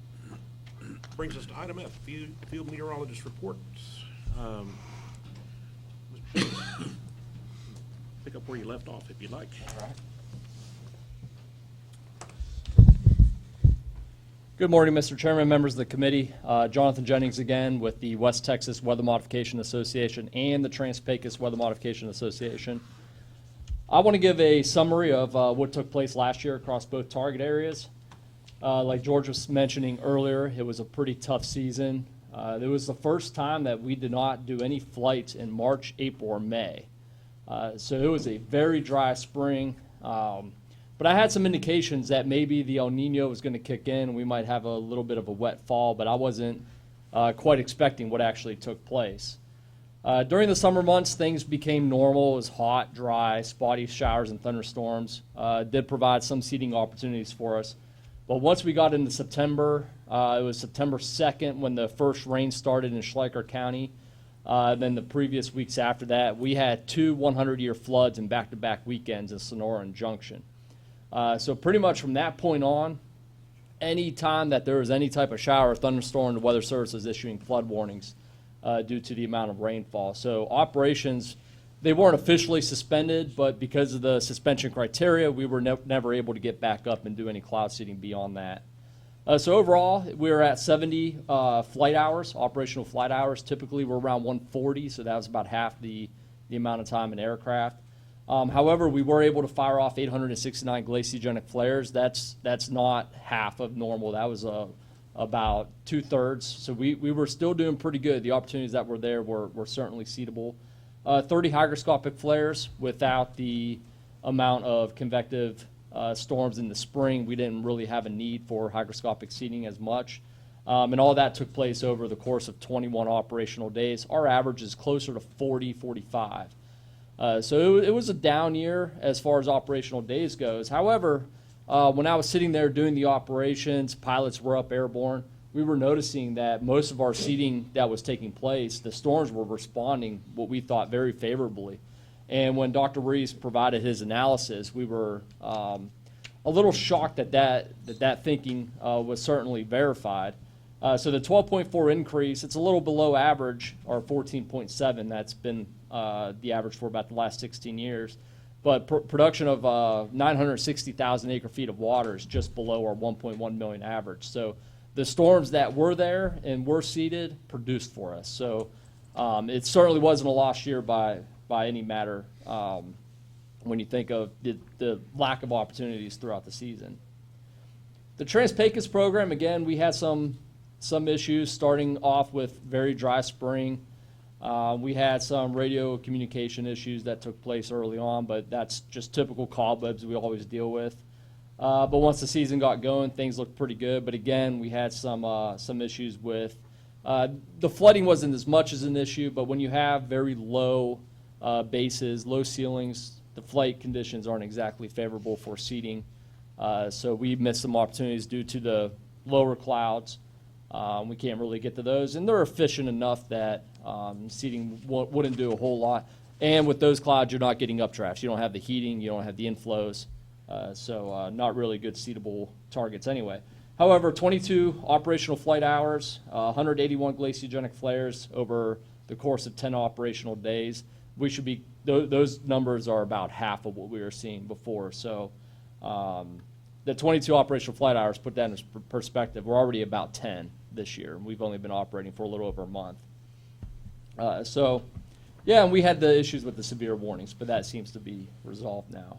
[SPEAKER 1] Brings us to item F, field meteorologist reports. Mr. Jennings, pick up where you left off if you'd like.
[SPEAKER 10] Good morning, Mr. Chairman, members of the committee. Jonathan Jennings again with the West Texas Weather Modification Association and the Trans-Pecos Weather Modification Association. I want to give a summary of what took place last year across both target areas. Like George was mentioning earlier, it was a pretty tough season. It was the first time that we did not do any flights in March, April, or May. So it was a very dry spring. But I had some indications that maybe the El Nino was going to kick in and we might have a little bit of a wet fall, but I wasn't quite expecting what actually took place. During the summer months, things became normal. It was hot, dry, spotty showers and thunderstorms. Did provide some seeding opportunities for us. But once we got into September, it was September 2nd when the first rain started in Schleicher County. Then the previous weeks after that, we had 2 100-year floods in back-to-back weekends in Sonora and Junction. So pretty much from that point on, any time that there was any type of shower or thunderstorm, the Weather Service was issuing flood warnings due to the amount of rainfall. So operations, they weren't officially suspended, but because of the suspension criteria, we were never able to get back up and do any cloud seeding beyond that. So overall, we were at 70 flight hours, operational flight hours. Typically, we're around 140, so that was about half the amount of time in aircraft. However, we were able to fire off 869 glaciogenic flares. That's not half of normal. That was about 2/3. So we were still doing pretty good. The opportunities that were there were certainly seedable. 30 hygroscopic flares without the amount of convective storms in the spring. We didn't really have a need for hygroscopic seeding as much. And all that took place over the course of 21 operational days. Our average is closer to 40, 45. So it was a down year as far as operational days goes. However, when I was sitting there doing the operations, pilots were up airborne, we were noticing that most of our seeding that was taking place, the storms were responding what we thought very favorably. And when Dr. Rees provided his analysis, we were a little shocked that thinking was certainly verified. So the 12.4 increase, it's a little below average, or 14.7. That's been the average for about the last 16 years. But production of 960,000 acre feet of water is just below our 1.1 million average. So the storms that were there and were seeded produced for us. So it certainly wasn't a lost year by any matter when you think of the lack of opportunities throughout the season. The Trans-Pecos program, again, we had some issues starting off with very dry spring. We had some radio communication issues that took place early on, but that's just typical cobwebs we always deal with. But once the season got going, things looked pretty good. But again, we had some issues with the flooding wasn't as much as an issue, but when you have very low bases, low ceilings, the flight conditions aren't exactly favorable for seeding. So we missed some opportunities due to the lower clouds. We can't really get to those, and they're efficient enough that seeding wouldn't do a whole lot. And with those clouds, you're not getting updrafts. You don't have the heating, you don't have the inflows, so not really good seedable targets anyway. However, 22 operational flight hours, 181 glaciogenic flares over the course of 10 operational days. We should be, those numbers are about half of what we were seeing before. So the 22 operational flight hours, put that in perspective, we're already about 10 this year. We've only been operating for a little over a month. So, yeah, and we had the issues with the severe warnings, but that seems to be resolved now.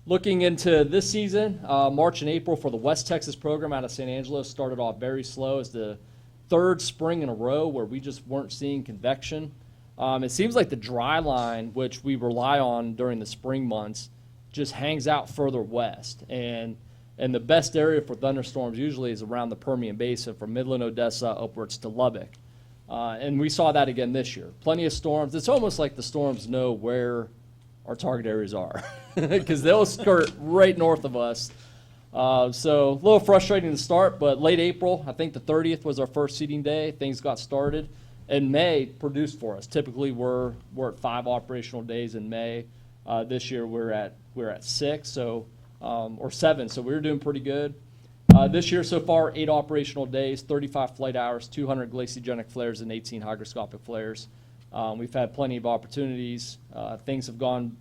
[SPEAKER 10] Looking into this season, March and April for the West Texas program out of San Angelo started off very slow. It's the third spring in a row where we just weren't seeing convection. It seems like the dry line, which we rely on during the spring months, just hangs out further west. And the best area for thunderstorms usually is around the Permian Basin from Midland, Odessa upwards to Lubbock. And we saw that again this year. Plenty of storms. It's almost like the storms know where our target areas are because they'll skirt right north of us. So a little frustrating to start, but late April, I think the 30th was our first seeding day. Things got started. And May produced for us. Typically, we're at 5 operational days in May. This year, we're at 6, so or 7, so we're doing pretty good. This year so far, 8 operational days, 35 flight hours, 200 glaciogenic flares, and 18 hygroscopic flares. We've had plenty of opportunities. Things have gone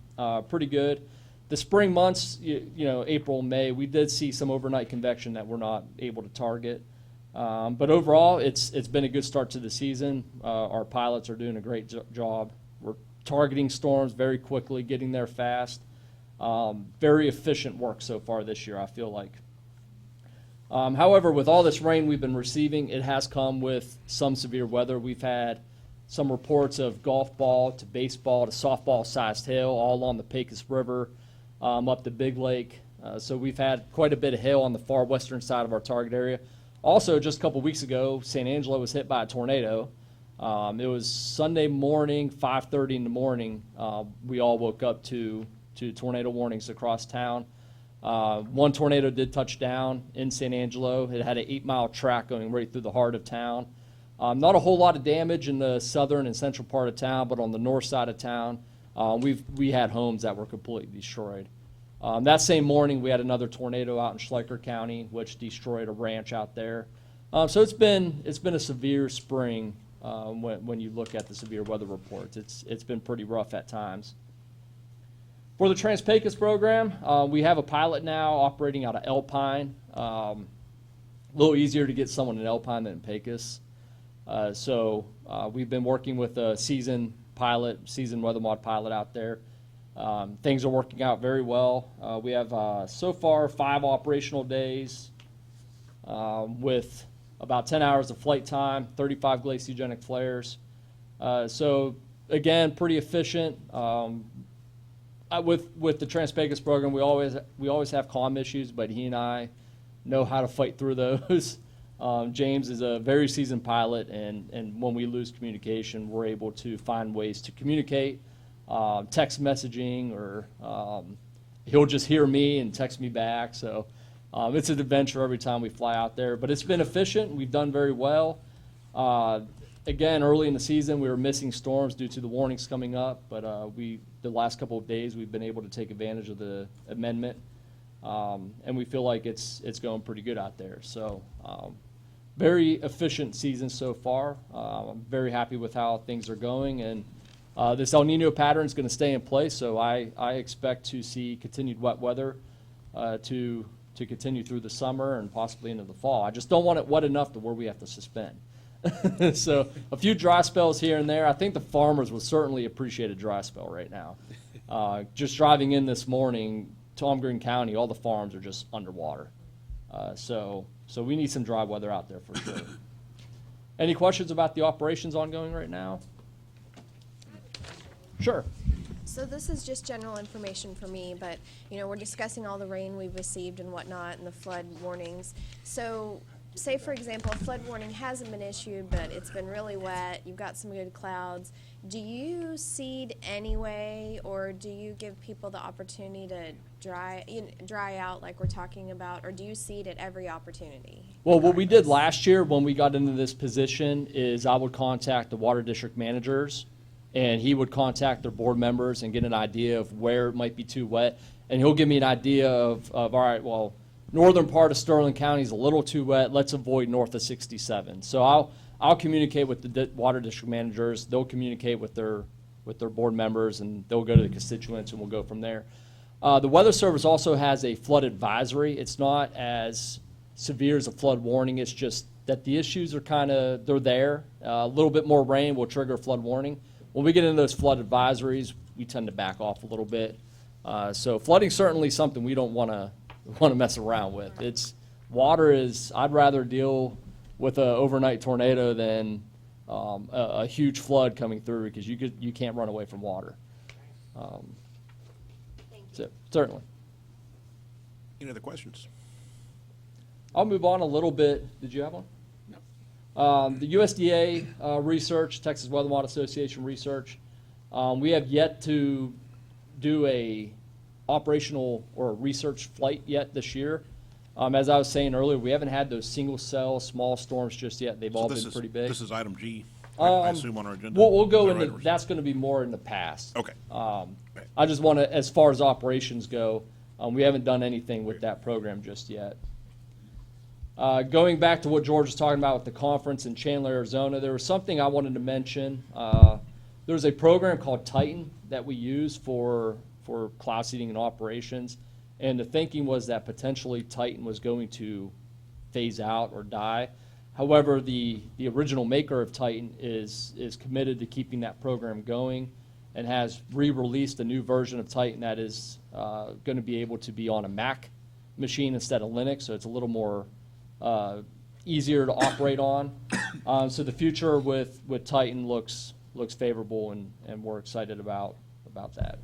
[SPEAKER 10] pretty good. The spring months, you know, April, May, we did see some overnight convection that we're not able to target. But overall, it's been a good start to the season. Our pilots are doing a great job. We're targeting storms very quickly, getting there fast. Very efficient work so far this year, I feel like. However, with all this rain we've been receiving, it has come with some severe weather. We've had some reports of golf ball to baseball to softball sized hail all along the Pecos River up the Big Lake. So we've had quite a bit of hail on the far western side of our target area. Also, just a couple weeks ago, San Angelo was hit by a tornado. It was Sunday morning, 5:30 in the morning. We all woke up to tornado warnings across town. One tornado did touch down in San Angelo. It had an 8-mile track going right through the heart of town. Not a whole lot of damage in the southern and central part of town, but on the north side of town, we had homes that were completely destroyed. That same morning, we had another tornado out in Schleicher County, which destroyed a ranch out there. So it's been a severe spring when you look at the severe weather reports. It's been pretty rough at times. For the Trans-Pecos program, we have a pilot now operating out of Alpine. A little easier to get someone in Alpine than in Pecos. So we've been working with a seasoned weather mod pilot out there. Things are working out very well. We have so far 5 operational days with about 10 hours of flight time, 35 glaciogenic flares. So again, pretty efficient. With the Trans-Pecos program, we always have comm issues, but he and I know how to fight through those. James is a very seasoned pilot, and when we lose communication, we're able to find ways to communicate. Text messaging, or he'll just hear me and text me back. So it's an adventure every time we fly out there. But it's been efficient. We've done very well. Again, early in the season, we were missing storms due to the warnings coming up. But the last couple of days, we've been able to take advantage of the amendment. And we feel like it's going pretty good out there. So very efficient season so far. I'm very happy with how things are going, and this El Nino pattern is going to stay in place. So I expect to see continued wet weather to continue through the summer and possibly into the fall. I just don't want it wet enough to where we have to suspend. So a few dry spells here and there. I think the farmers would certainly appreciate a dry spell right now. Just driving in this morning, Tom Green County, all the farms are just underwater. So we need some dry weather out there for sure. Any questions about the operations ongoing right now? Sure.
[SPEAKER 2] So this is just general information for me, but, you know, we're discussing all the rain we've received and whatnot and the flood warnings. So say, for example, a flood warning hasn't been issued, but it's been really wet, you've got some good clouds. Do you seed anyway, or do you give people the opportunity to dry out like we're talking about, or do you seed at every opportunity?
[SPEAKER 10] Well, what we did last year when we got into this position is I would contact the water district managers, and he would contact their board members and get an idea of where it might be too wet. And he'll give me an idea of all right, well, northern part of Sterling County is a little too wet. Let's avoid north of 67. So I'll communicate with the water district managers. They'll communicate with their board members, and they'll go to the constituents, and we'll go from there. The Weather Service also has a flood advisory. It's not as severe as a flood warning. It's just that the issues are they're there. A little bit more rain will trigger a flood warning. When we get into those flood advisories, we tend to back off a little bit. So flooding certainly something we don't want to mess around with. I'd rather deal with an overnight tornado than a huge flood coming through, because you can't run away from water. So certainly.
[SPEAKER 1] Any other questions?
[SPEAKER 10] I'll move on a little bit. Did you have one? The USDA research, Texas Weather Model Association research, we have yet to do a operational or research flight yet this year. As I was saying earlier, we haven't had those single cell small storms just yet. They've all been pretty big.
[SPEAKER 1] This is item G, I assume, on our agenda?
[SPEAKER 10] We'll go
[SPEAKER 1] Is that
[SPEAKER 10] into,
[SPEAKER 1] right?
[SPEAKER 10] that's going to be more in the past.
[SPEAKER 1] Okay.
[SPEAKER 10] I just want to, as far as operations go, we haven't done anything with that program just yet. Going back to what George was talking about with the conference in Chandler, Arizona, there was something I wanted to mention. There's a program called Titan that we use for cloud seeding and operations, and the thinking was that potentially Titan was going to phase out or die. However, the original maker of Titan is committed to keeping that program going, and has re-released a new version of Titan that is going to be able to be on a Mac machine instead of Linux, so it's a little more easier to operate on. So the future with Titan looks favorable, and we're excited about that.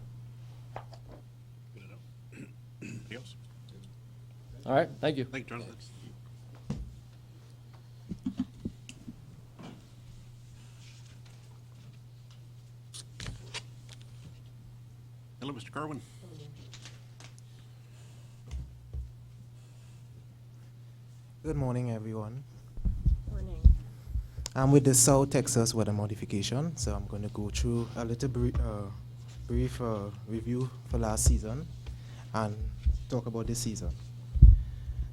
[SPEAKER 1] Good to know. Anything else?
[SPEAKER 10] All right, thank you.
[SPEAKER 1] Thank you, Jonathan. Hello, Mr. Kerwin.
[SPEAKER 11] Good morning, everyone.
[SPEAKER 2] Morning.
[SPEAKER 11] I'm with the South Texas Weather Modification, so I'm going to go through a little brief review for last season and talk about this season.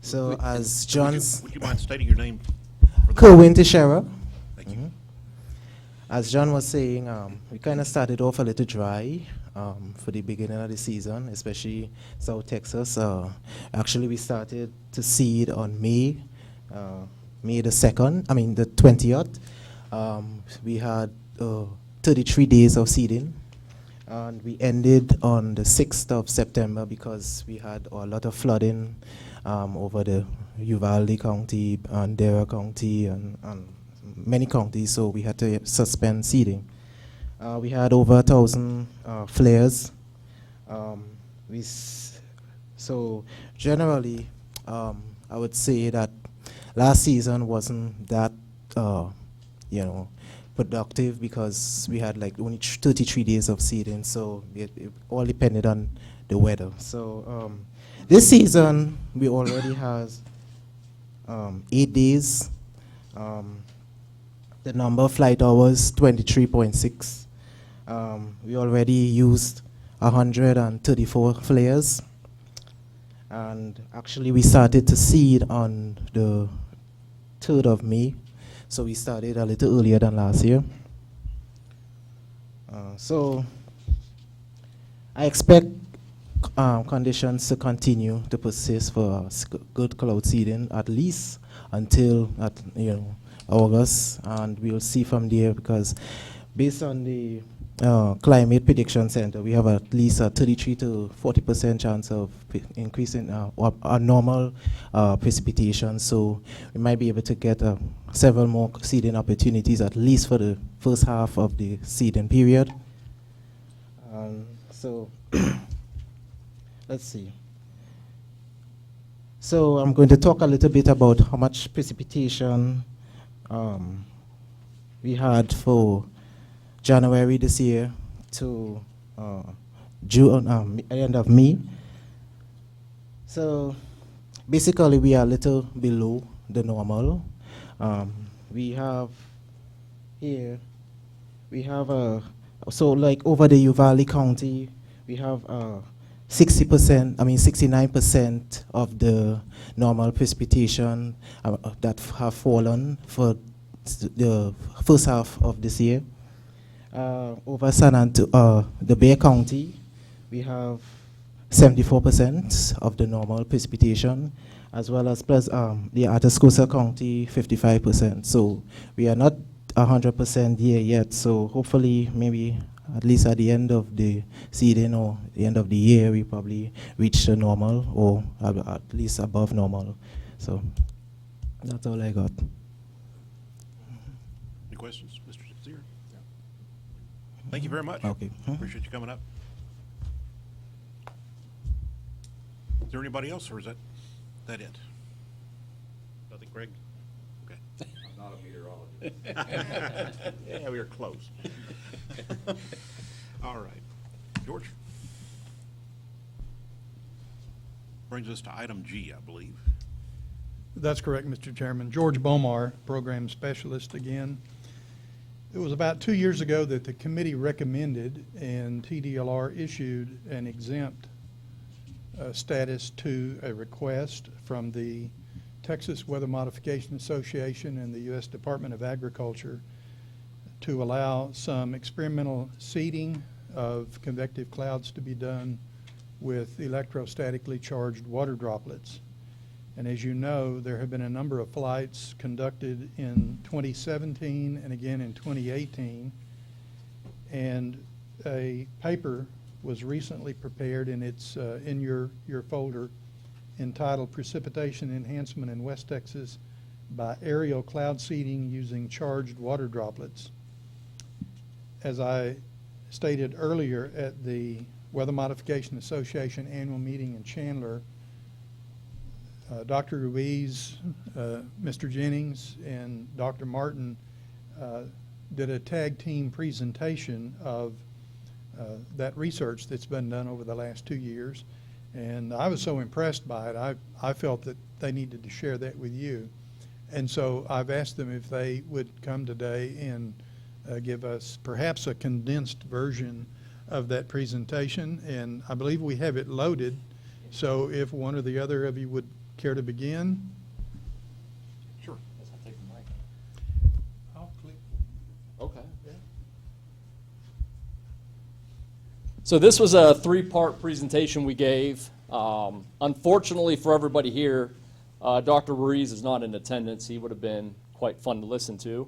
[SPEAKER 11] So, as John's...
[SPEAKER 1] Would you mind stating your name?
[SPEAKER 11] Kerwin Teixeira.
[SPEAKER 1] Thank you.
[SPEAKER 11] As John was saying, we kind of started off a little dry for the beginning of the season, especially South Texas. Actually, we started to seed on May the 20th. We had 33 days of seeding, and we ended on the 6th of September because we had a lot of flooding over the Uvalde County and Dare County and many counties, so we had to suspend seeding. We had over 1,000 flares. So generally, I would say that last season wasn't that, productive because we had like only 33 days of seeding, so it all depended on the weather. So this season, we already has 8 days. The number of flight hours, 23.6. We already used 134 flares. And actually, we started to seed on the 3rd of May. So we started a little earlier than last year. So I expect conditions to continue to persist for good cloud seeding at least until August, and we'll see from there, because based on the Climate Prediction Center, we have at least a 33 to 40% chance of increase in our normal precipitation. So we might be able to get several more seeding opportunities, at least for the first half of the seeding period. So let's see. So I'm going to talk a little bit about how much precipitation we had for January this year to June, end of May. So basically, we are a little below the normal. We have here, so like over the Uvalde County, we have 69% of the normal precipitation that have fallen for the first half of this year. Over the Bay County, we have 74% of the normal precipitation, as well as plus the Atascosa County, 55%. So we are not 100% there yet. So hopefully, maybe at least at the end of the season or the end of the year, we probably reach the normal, or at least above normal. So that's all I got.
[SPEAKER 1] Any questions, Mr. Zier? Thank you very much.
[SPEAKER 11] Okay.
[SPEAKER 1] Appreciate you coming up. Is there anybody else, or is that it? Nothing, Greg? Okay.
[SPEAKER 3] I'm not a meteorologist.
[SPEAKER 1] Yeah, we were close. All right. George? Brings us to item G, I believe.
[SPEAKER 9] That's correct, Mr. Chairman. George Bomar, Program Specialist again. It was about 2 years ago that the committee recommended and TDLR issued an exempt status to a request from the Texas Weather Modification Association and the U.S. Department of Agriculture to allow some experimental seeding of convective clouds to be done with electrostatically charged water droplets. And as you know, there have been a number of flights conducted in 2017 and again in 2018. And a paper was recently prepared, and it's in your folder, entitled Precipitation Enhancement in West Texas by Aerial Cloud Seeding Using Charged Water Droplets. As I stated earlier at the Weather Modification Association annual meeting in Chandler, Dr. Ruiz, Mr. Jennings, and Dr. Martin did a tag team presentation of that research that's been done over the last 2 years. And I was so impressed by it, I felt that they needed to share that with you. And so I've asked them if they would come today and give us perhaps a condensed version of that presentation. And I believe we have it loaded. So if one or the other of you would care to begin?
[SPEAKER 1] Sure.
[SPEAKER 10] I'll take the mic.
[SPEAKER 9] I'll click.
[SPEAKER 10] Okay. So this was a 3-part presentation we gave. Unfortunately for everybody here, Dr. Ruiz is not in attendance. He would have been quite fun to listen to.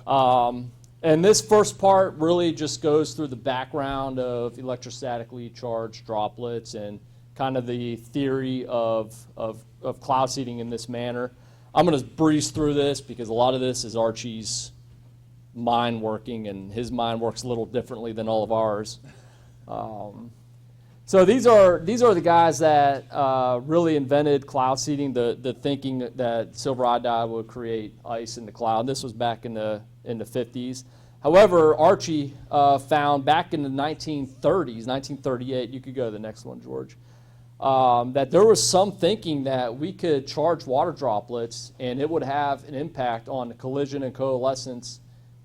[SPEAKER 10] And this first part really just goes through the background of electrostatically charged droplets and kind of the theory of cloud seeding in this manner. I'm going to breeze through this because a lot of this is Archie's mind working, and his mind works a little differently than all of ours. So these are the guys that really invented cloud seeding, the thinking that silver iodide would create ice in the cloud. This was back in the 50s. However, Archie found back in the 1930s, 1938, you could go to the next one, George, that there was some thinking that we could charge water droplets and it would have an impact on the collision and coalescence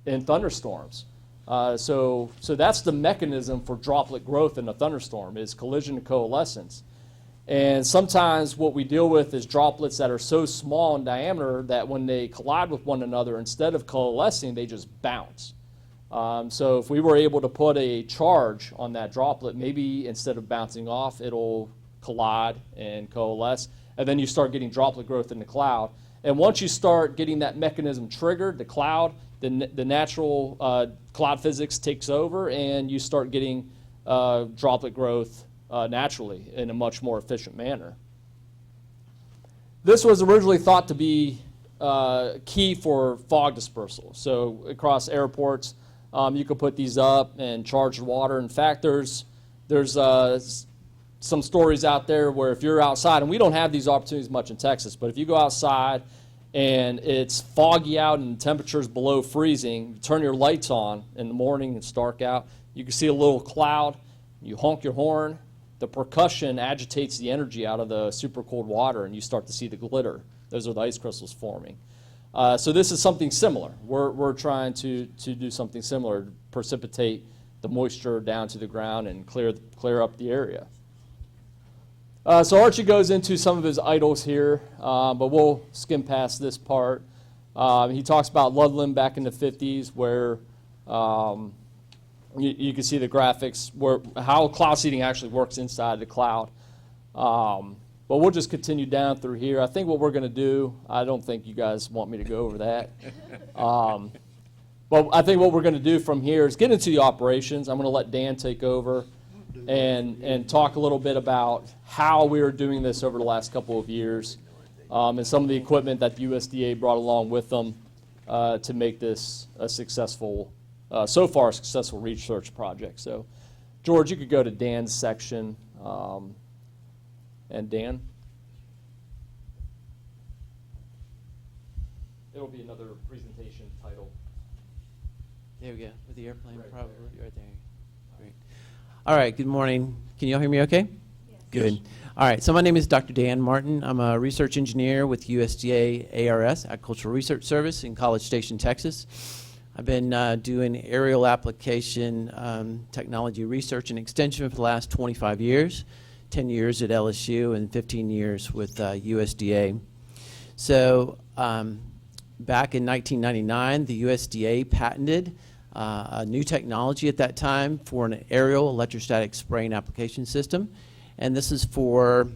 [SPEAKER 10] in thunderstorms. So that's the mechanism for droplet growth in a thunderstorm, is collision and coalescence. And sometimes what we deal with is droplets that are so small in diameter that when they collide with one another, instead of coalescing, they just bounce. So if we were able to put a charge on that droplet, maybe instead of bouncing off, it'll collide and coalesce, and then you start getting droplet growth in the cloud. And once you start getting that mechanism triggered, the cloud, the natural cloud physics takes over, and you start getting droplet growth naturally in a much more efficient manner. This was originally thought to be key for fog dispersal. So across airports, you could put these up and charge the water. In fact, there's some stories out there where if you're outside, and we don't have these opportunities much in Texas, but if you go outside and it's foggy out and the temperature's below freezing, you turn your lights on in the morning, it's dark out, you can see a little cloud, you honk your horn, the percussion agitates the energy out of the super cold water, and you start to see the glitter. Those are the ice crystals forming. So this is something similar. We're trying to do something similar, to precipitate the moisture down to the ground and clear up the area. So Archie goes into some of his idols here, but we'll skim past this part. He talks about Ludlam back in the 50s, where you can see the graphics, how cloud seeding actually works inside the cloud. But we'll just continue down through here. I think what we're going to do, I don't think you guys want me to go over that. But I think what we're going to do from here is get into the operations. I'm going to let Dan take over and talk a little bit about how we are doing this over the last couple of years, and some of the equipment that the USDA brought along with them to make this a successful, so far a successful research project. So, George, you could go to Dan's section. And Dan? It'll be another presentation title.
[SPEAKER 12] There we go, with the airplane
[SPEAKER 10] Right
[SPEAKER 12] probably
[SPEAKER 10] there.
[SPEAKER 12] right there. Great. All right, good morning. Can you all hear me okay? Yes. Good. All right, so my name is Dr. Dan Martin. I'm a research engineer with USDA ARS, Agricultural Research Service in College Station, Texas. I've been doing aerial application technology research and extension for the last 25 years. 10 years at LSU and 15 years with USDA. So back in 1999, the USDA patented a new technology at that time for an aerial electrostatic spraying application system. And this is for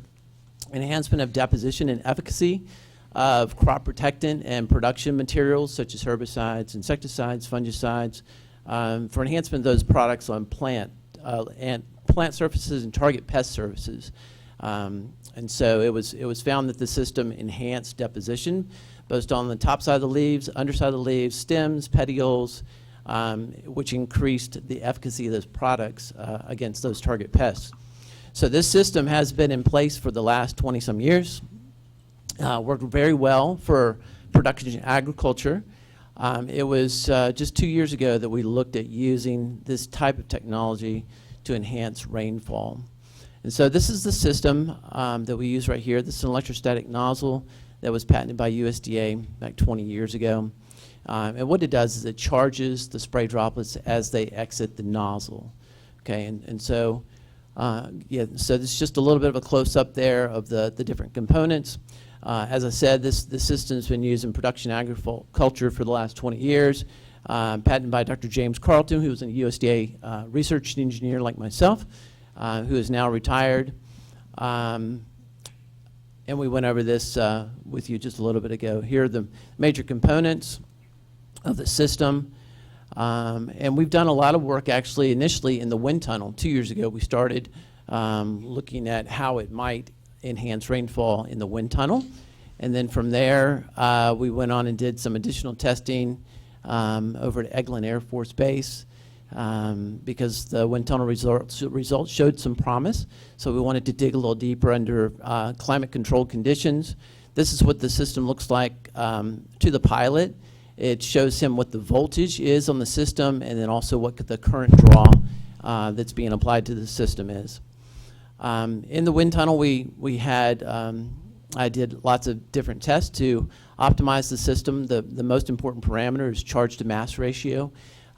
[SPEAKER 12] enhancement of deposition and efficacy of crop protectant and production materials such as herbicides, insecticides, fungicides, for enhancement of those products on plant surfaces and target pest surfaces. And so it was found that the system enhanced deposition, both on the top side of the leaves, underside of the leaves, stems, petioles, which increased the efficacy of those products against those target pests. So this system has been in place for the last 20-some years. Worked very well for production agriculture. It was just 2 years ago that we looked at using this type of technology to enhance rainfall. And so this is the system that we use right here. This is an electrostatic nozzle that was patented by USDA back 20 years ago. And what it does is it charges the spray droplets as they exit the nozzle. Okay, and so, yeah, so this is just a little bit of a close-up there of the different components. As I said, this system has been used in production agriculture for the last 20 years. Patented by Dr. James Carlton, who was a USDA research engineer like myself, who is now retired. And we went over this with you just a little bit ago. Here are the major components of the system. And we've done a lot of work actually initially in the wind tunnel. 2 years ago we started looking at how it might enhance rainfall in the wind tunnel. And then from there we went on and did some additional testing over at Eglin Air Force Base because the wind tunnel results showed some promise. So we wanted to dig a little deeper under climate-controlled conditions. This is what the system looks like to the pilot. It shows him what the voltage is on the system and then also what the current draw that's being applied to the system is. In the wind tunnel, we had I did lots of different tests to optimize the system. The most important parameter is charge to mass ratio.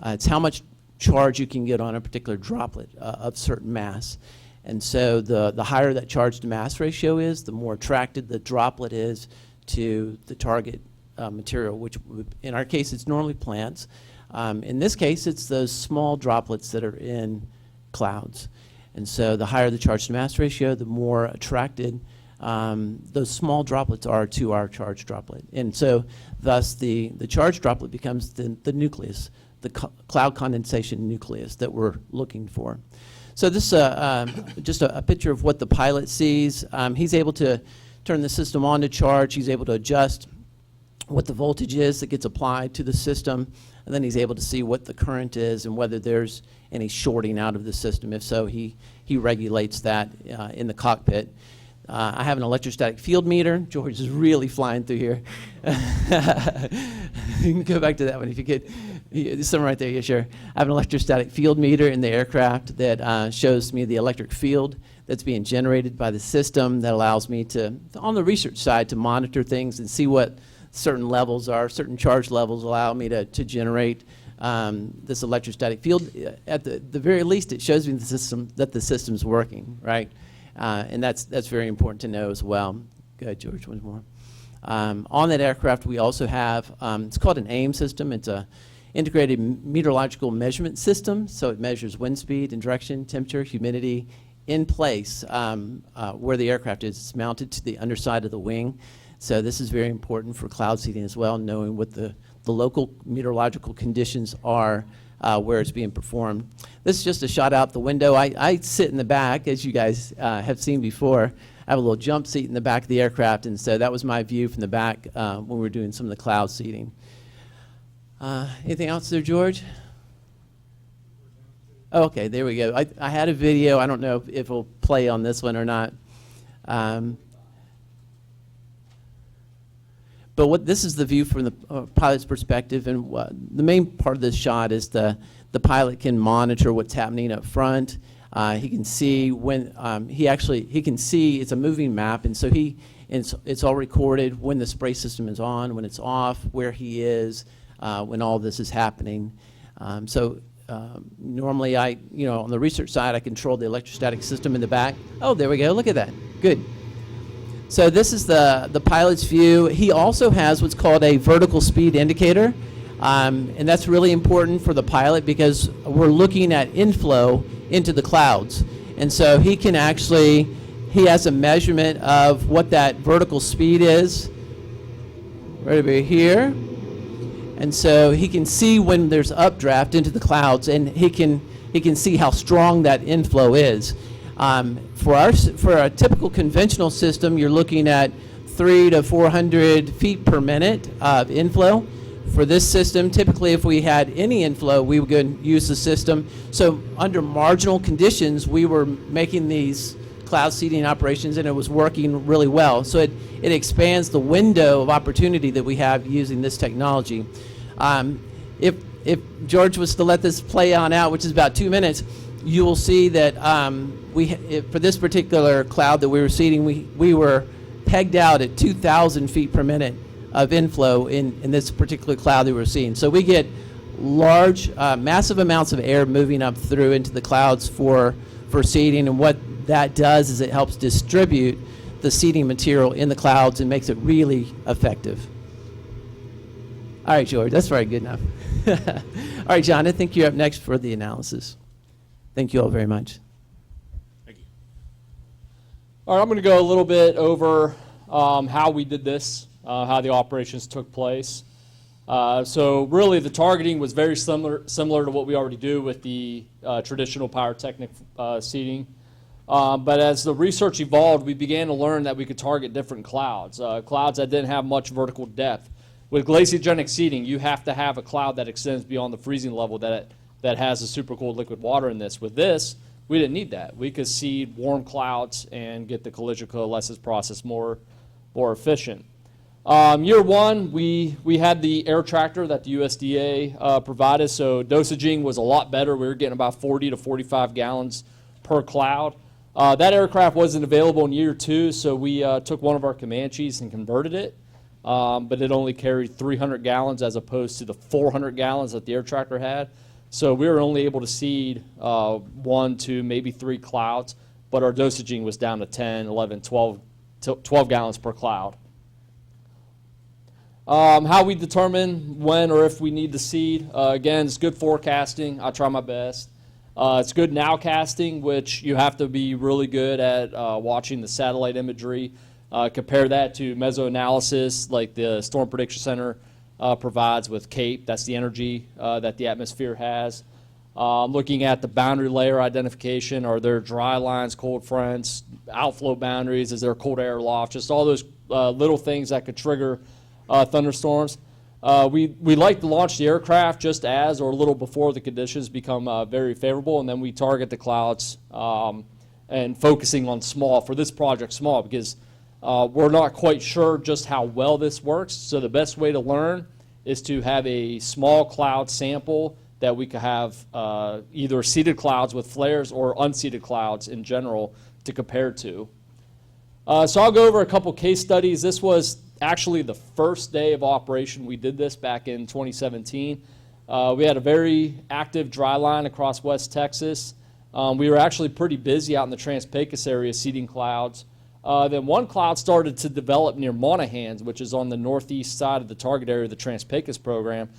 [SPEAKER 12] It's how much charge you can get on a particular droplet of certain mass. And so the higher that charge to mass ratio is, the more attracted the droplet is to the target material, which in our case, it's normally plants. In this case, it's those small droplets that are in clouds. And so the higher the charge to mass ratio, the more attracted those small droplets are to our charged droplet. And so thus the charged droplet becomes the nucleus, the cloud condensation nucleus that we're looking for. So this is just a picture of what the pilot sees. He's able to turn the system on to charge. He's able to adjust what the voltage is that gets applied to the system. And then he's able to see what the current is and whether there's any shorting out of the system. If so, he regulates that in the cockpit. I have an electrostatic field meter. George is really flying through here. You can go back to that one if you could. There's some right there, yeah, sure. I have an electrostatic field meter in the aircraft that shows me the electric field that's being generated by the system that allows me to, on the research side, to monitor things and see what certain levels are. Certain charge levels allow me to generate this electrostatic field. At the very least, it shows me that the system's working, right? And that's very important to know as well. Go ahead, George, one more. On that aircraft, we also have, it's called an AIM system. It's a integrated meteorological measurement system. So it measures wind speed and direction, temperature, humidity in place where the aircraft is. It's mounted to the underside of the wing. So this is very important for cloud seeding as well, knowing what the local meteorological conditions are where it's being performed. This is just a shot out the window. I sit in the back, as you guys have seen before. I have a little jump seat in the back of the aircraft, and so that was my view from the back when we were doing some of the cloud seeding. Anything else there, George? Oh, okay, there we go. I had a video. I don't know if it'll play on this one or not. But this is the view from the pilot's perspective, and the main part of this shot is the pilot can monitor what's happening up front. He can see when he can see it's a moving map, and so it's all recorded when the spray system is on, when it's off, where he is, when all this is happening. Normally on the research side, I control the electrostatic system in the back. Oh, there we go. Look at that. Good. So this is the pilot's view. He also has what's called a vertical speed indicator, and that's really important for the pilot because we're looking at inflow into the clouds. And so he has a measurement of what that vertical speed is right over here. And so he can see when there's updraft into the clouds, and he can see how strong that inflow is. For a typical conventional system, you're looking at 300 to 400 feet per minute of inflow. For this system, typically if we had any inflow, we would go and use the system. So under marginal conditions, we were making these cloud seeding operations, and it was working really well. So it expands the window of opportunity that we have using this technology. If George was to let this play on out, which is about 2 minutes, you will see that for this particular cloud that we were seeding, we were pegged out at 2,000 feet per minute of inflow in this particular cloud that we were seeing. So we get large, massive amounts of air moving up through into the clouds for seeding, and what that does is it helps distribute the seeding material in the clouds and makes it really effective. All right, George, that's very good enough. All right, John, I think you're up next for the analysis. Thank you all very much.
[SPEAKER 1] Thank you.
[SPEAKER 10] All right, I'm going to go a little bit over how we did this, how the operations took place. So really the targeting was very similar to what we already do with the traditional pyrotechnic seeding. But as the research evolved, we began to learn that we could target different clouds, clouds that didn't have much vertical depth. With glaciogenic seeding, you have to have a cloud that extends beyond the freezing level that has a supercooled liquid water in this. With this, we didn't need that. We could seed warm clouds and get the collision coalesces process more efficient. Year one, we had the air tractor that the USDA provided, so dosaging was a lot better. We were getting about 40 to 45 gallons per cloud. That aircraft wasn't available in year two, so we took one of our Comanches and converted it, but it only carried 300 gallons as opposed to the 400 gallons that the air tractor had. So we were only able to seed 1 to maybe 3 clouds, but our dosaging was down to 10, 11, 12 gallons per cloud. How we determine when or if we need to seed, again, it's good forecasting. I try my best. It's good nowcasting, which you have to be really good at watching the satellite imagery. Compare that to mesoanalysis, like the Storm Prediction Center provides with CAPE. That's the energy that the atmosphere has. Looking at the boundary layer identification, are there dry lines, cold fronts, outflow boundaries, is there a cold air loft, just all those little things that could trigger thunderstorms. We like to launch the aircraft just as or a little before the conditions become very favorable, and then we target the clouds and focusing on small, for this project small, because we're not quite sure just how well this works. So the best way to learn is to have a small cloud sample that we could have either seeded clouds with flares or unseeded clouds in general to compare to. So I'll go over a couple case studies. This was actually the first day of operation. We did this back in 2017. We had a very active dry line across West Texas. We were actually pretty busy out in the Trans-Pecos area seeding clouds. Then one cloud started to develop near Monahans, which is on the northeast side of the target area of the Trans-Pecos program.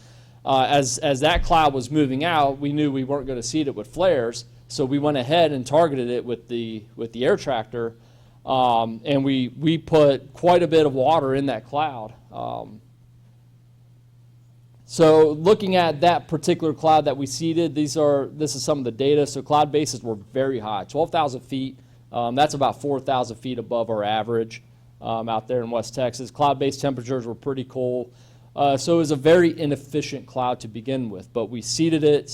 [SPEAKER 10] As that cloud was moving out, we knew we weren't going to seed it with flares, so we went ahead and targeted it with the air tractor, and we put quite a bit of water in that cloud. So looking at that particular cloud that we seeded, this is some of the data. So cloud bases were very high, 12,000 feet. That's about 4,000 feet above our average out there in West Texas. Cloud-based temperatures were pretty cold. So it was a very inefficient cloud to begin with, but we seeded it,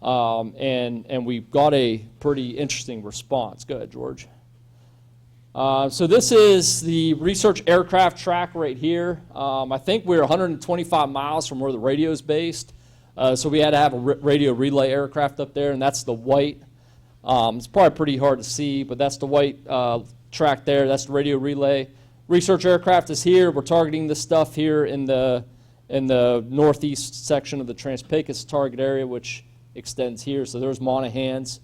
[SPEAKER 10] and we got a pretty interesting response. Go ahead, George. So this is the research aircraft track right here. I think we're 125 miles from where the radio is based. So we had to have a radio relay aircraft up there, and that's the white. It's probably pretty hard to see, but that's the white track there. That's the radio relay. Research aircraft is here. We're targeting this stuff here in the northeast section of the Trans-Pecos target area, which extends here. So there's Monahans.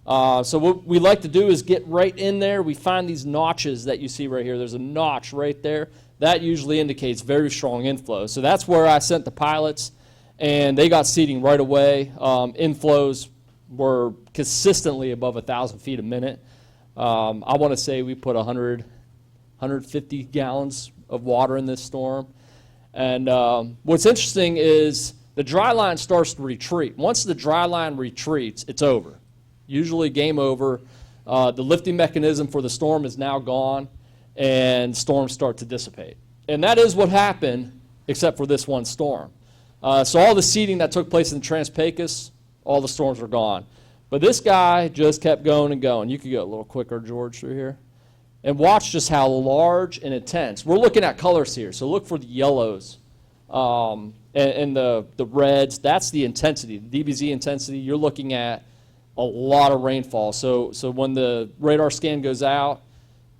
[SPEAKER 10] So what we like to do is get right in there. We find these notches that you see right here. There's a notch right there. That usually indicates very strong inflow. So that's where I sent the pilots, and they got seeding right away. Inflows were consistently above 1,000 feet a minute. I want to say we put 150 gallons of water in this storm. And what's interesting is the dry line starts to retreat. Once the dry line retreats, it's over. Usually game over. The lifting mechanism for the storm is now gone, and storms start to dissipate. And that is what happened, except for this one storm. So all the seeding that took place in the Trans-Pecos, all the storms were gone. But this guy just kept going and going. You could go a little quicker, George, through here. And watch just how large and intense. We're looking at colors here, so look for the yellows and the reds. That's the intensity, the DBZ intensity. You're looking at a lot of rainfall. So when the radar scan goes out,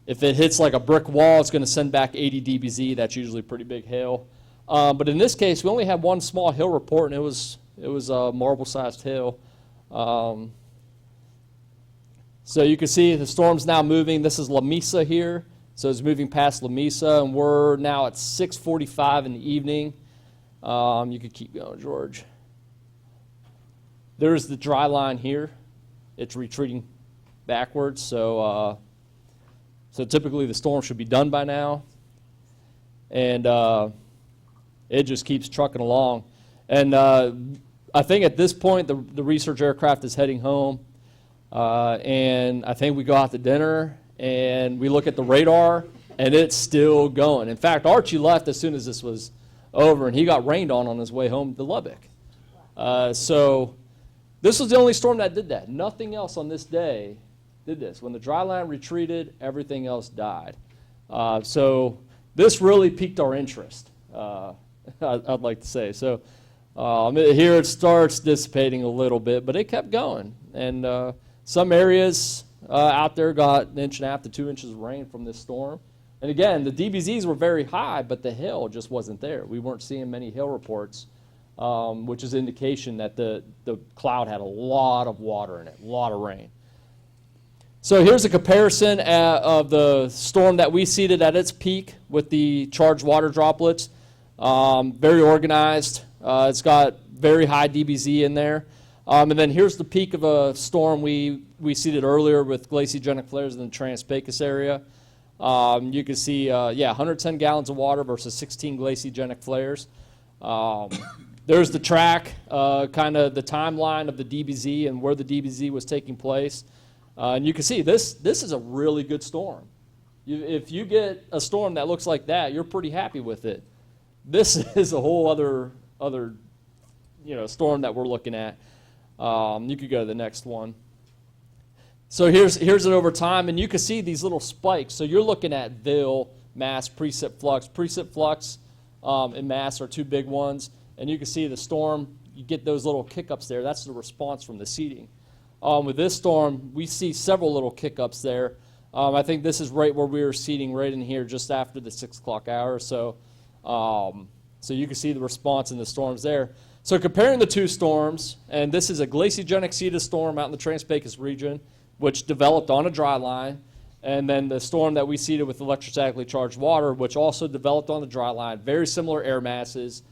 [SPEAKER 10] if it hits like a brick wall, it's going to send back 80 DBZ. That's usually pretty big hail. But in this case, we only had one small hail report, and it was a marble-sized hail. So you can see the storm's now moving. This is La Mesa here. So it's moving past La Mesa, and we're now at 6:45 in the evening. You could keep going, George. There's the dry line here. It's retreating backwards. So typically the storm should be done by now. And it just keeps trucking along. And I think at this point the research aircraft is heading home. And I think we go out to dinner and we look at the radar and it's still going. In fact, Archie left as soon as this was over, and he got rained on his way home to Lubbock. So this was the only storm that did that. Nothing else on this day did this. When the dry line retreated, everything else died. So this really piqued our interest, I'd like to say. So here it starts dissipating a little bit, but it kept going. And some areas out there got 1.5 to 2 inches of rain from this storm. And again, the DBZs were very high, but the hail just wasn't there. We weren't seeing many hail reports, which is indication that the cloud had a lot of water in it, a lot of rain. So here's a comparison of the storm that we seeded at its peak with the charged water droplets. Very organized. It's got very high DBZ in there. And then here's the peak of a storm we seeded earlier with glaciogenic flares in the Trans-Pecos area. You can see, 110 gallons of water versus 16 glaciogenic flares. There's the track, kind of the timeline of the DBZ and where the DBZ was taking place. And you can see this is a really good storm. If you get a storm that looks like that, you're pretty happy with it. This is a whole other storm that we're looking at. You could go to the next one. So here's it over time, and you can see these little spikes. So you're looking at Vil, Mass, Precip, Flux. Precip, Flux, and Mass are two big ones. And you can see the storm, you get those little kick-ups there. That's the response from the seeding. With this storm, we see several little kick-ups there. I think this is right where we were seeding right in here just after the 6 o'clock hour. So you can see the response in the storms there. So comparing the two storms, and this is a glaciogenic seeded storm out in the Trans-Pecos region, which developed on a dry line, and then the storm that we seeded with electrostatically charged water, which also developed on the dry line, very similar air masses.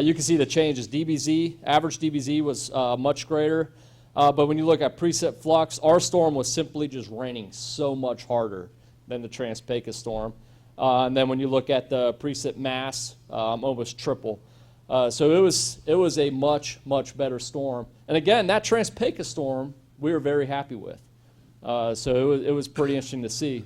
[SPEAKER 10] You can see the changes. DBZ, average DBZ was much greater, but when you look at Precip, Flux, our storm was simply just raining so much harder than the Trans-Pecos storm. And then when you look at the Precip, Mass, almost triple. So it was a much, much better storm. And again, that Trans-Pecos storm we were very happy with. So it was pretty interesting to see.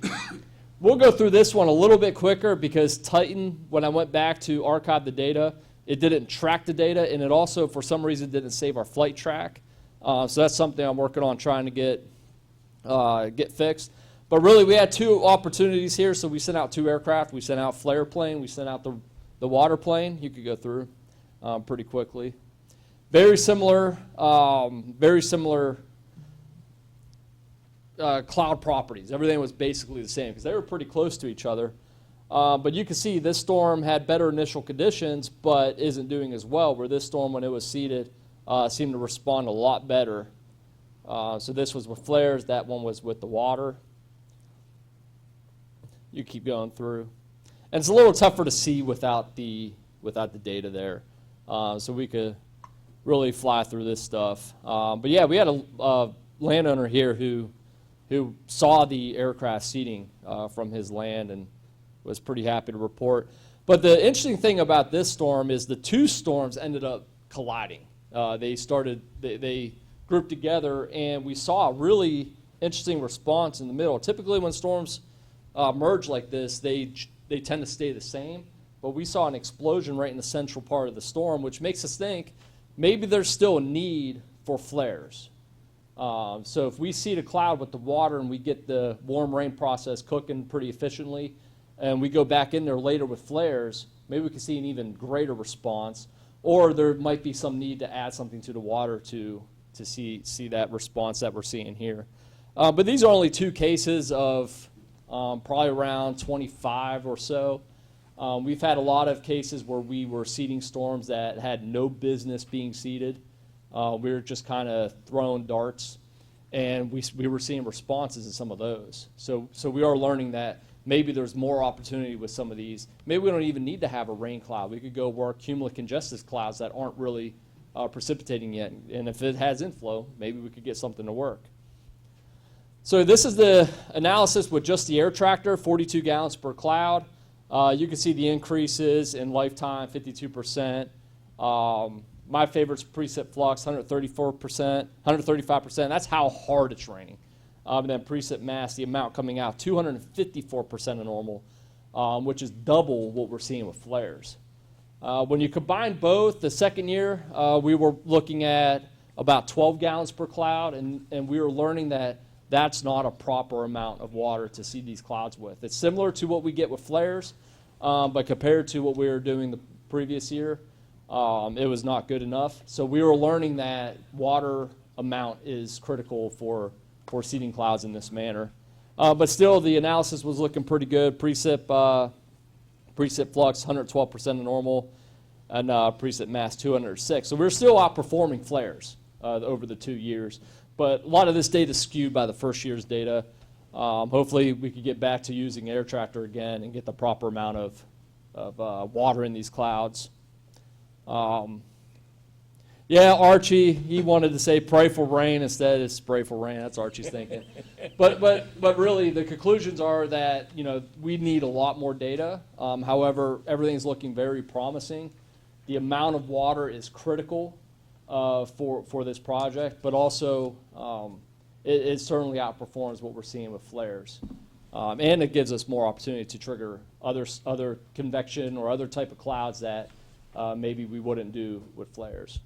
[SPEAKER 10] We'll go through this one a little bit quicker because Titan, when I went back to archive the data, it didn't track the data, and it also, for some reason, didn't save our flight track. So that's something I'm working on trying to get fixed. But really, we had two opportunities here. So we sent out 2 aircraft. We sent out flare plane. We sent out the water plane. You could go through pretty quickly. Very similar cloud properties. Everything was basically the same because they were pretty close to each other. But you can see this storm had better initial conditions, but isn't doing as well, where this storm, when it was seeded, seemed to respond a lot better. So this was with flares. That one was with the water. You keep going through. And it's a little tougher to see without the data there. So we could really fly through this stuff. But yeah, we had a landowner here who saw the aircraft seeding from his land and was pretty happy to report. But the interesting thing about this storm is the two storms ended up colliding. They grouped together, and we saw a really interesting response in the middle. Typically when storms merge like this, they tend to stay the same. But we saw an explosion right in the central part of the storm, which makes us think maybe there's still a need for flares. So if we seed a cloud with the water and we get the warm rain process cooking pretty efficiently, and we go back in there later with flares, maybe we can see an even greater response, or there might be some need to add something to the water to see that response that we're seeing here. But these are only 2 cases of probably around 25 or so. We've had a lot of cases where we were seeding storms that had no business being seeded. We were just kind of throwing darts, and we were seeing responses in some of those. So we are learning that maybe there's more opportunity with some of these. Maybe we don't even need to have a rain cloud. We could go work cumulocongested clouds that aren't really precipitating yet. And if it has inflow, maybe we could get something to work. So this is the analysis with just the air tractor, 42 gallons per cloud. You can see the increases in lifetime, 52%. My favorite's Precip Flux, 134%, 135%. That's how hard it's raining. And then Precip Mass, the amount coming out, 254% of normal, which is double what we're seeing with flares. When you combine both, the second year, we were looking at about 12 gallons per cloud, and we were learning that that's not a proper amount of water to seed these clouds with. It's similar to what we get with flares, but compared to what we were doing the previous year, it was not good enough. So we were learning that water amount is critical for seeding clouds in this manner. But still, the analysis was looking pretty good. Precip Flux, 112% of normal, and Precip Mass, 206. So we're still outperforming flares over the 2 years. But a lot of this data is skewed by the first year's data. Hopefully, we could get back to using air tractor again and get the proper amount of water in these clouds. Yeah, Archie, he wanted to say pray for rain. Instead, it's spray for rain. That's Archie's thinking. But really, the conclusions are that, we need a lot more data. However, everything's looking very promising. The amount of water is critical for this project, but also it certainly outperforms what we're seeing with flares. And it gives us more opportunity to trigger other convection or other type of clouds that maybe we wouldn't do with flares.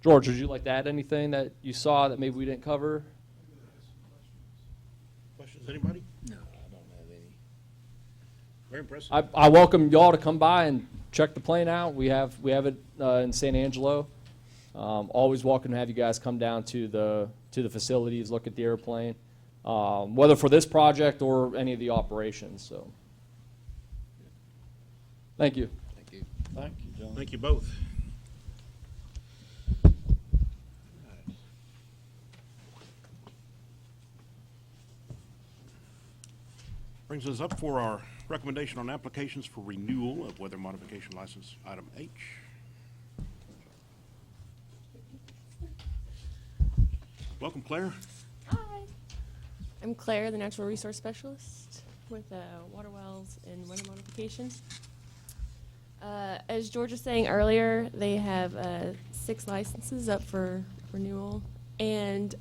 [SPEAKER 10] George, would you like to add anything that you saw that maybe we didn't cover?
[SPEAKER 1] Questions, anybody?
[SPEAKER 3] No, I don't have any.
[SPEAKER 1] Very impressive.
[SPEAKER 10] I welcome y'all to come by and check the plane out. We have it in San Angelo. Always welcome to have you guys come down to the facilities, look at the airplane, whether for this project or any of the operations. So, thank you.
[SPEAKER 3] Thank you.
[SPEAKER 7] Thank you, John.
[SPEAKER 1] Thank you both. Brings us up for our recommendation on applications for renewal of weather modification license, item H. Welcome, Claire.
[SPEAKER 13] Hi. I'm Claire, the Natural Resource Specialist with Water Wells and Weather Modification. As George was saying earlier, they have 6 licenses up for renewal, and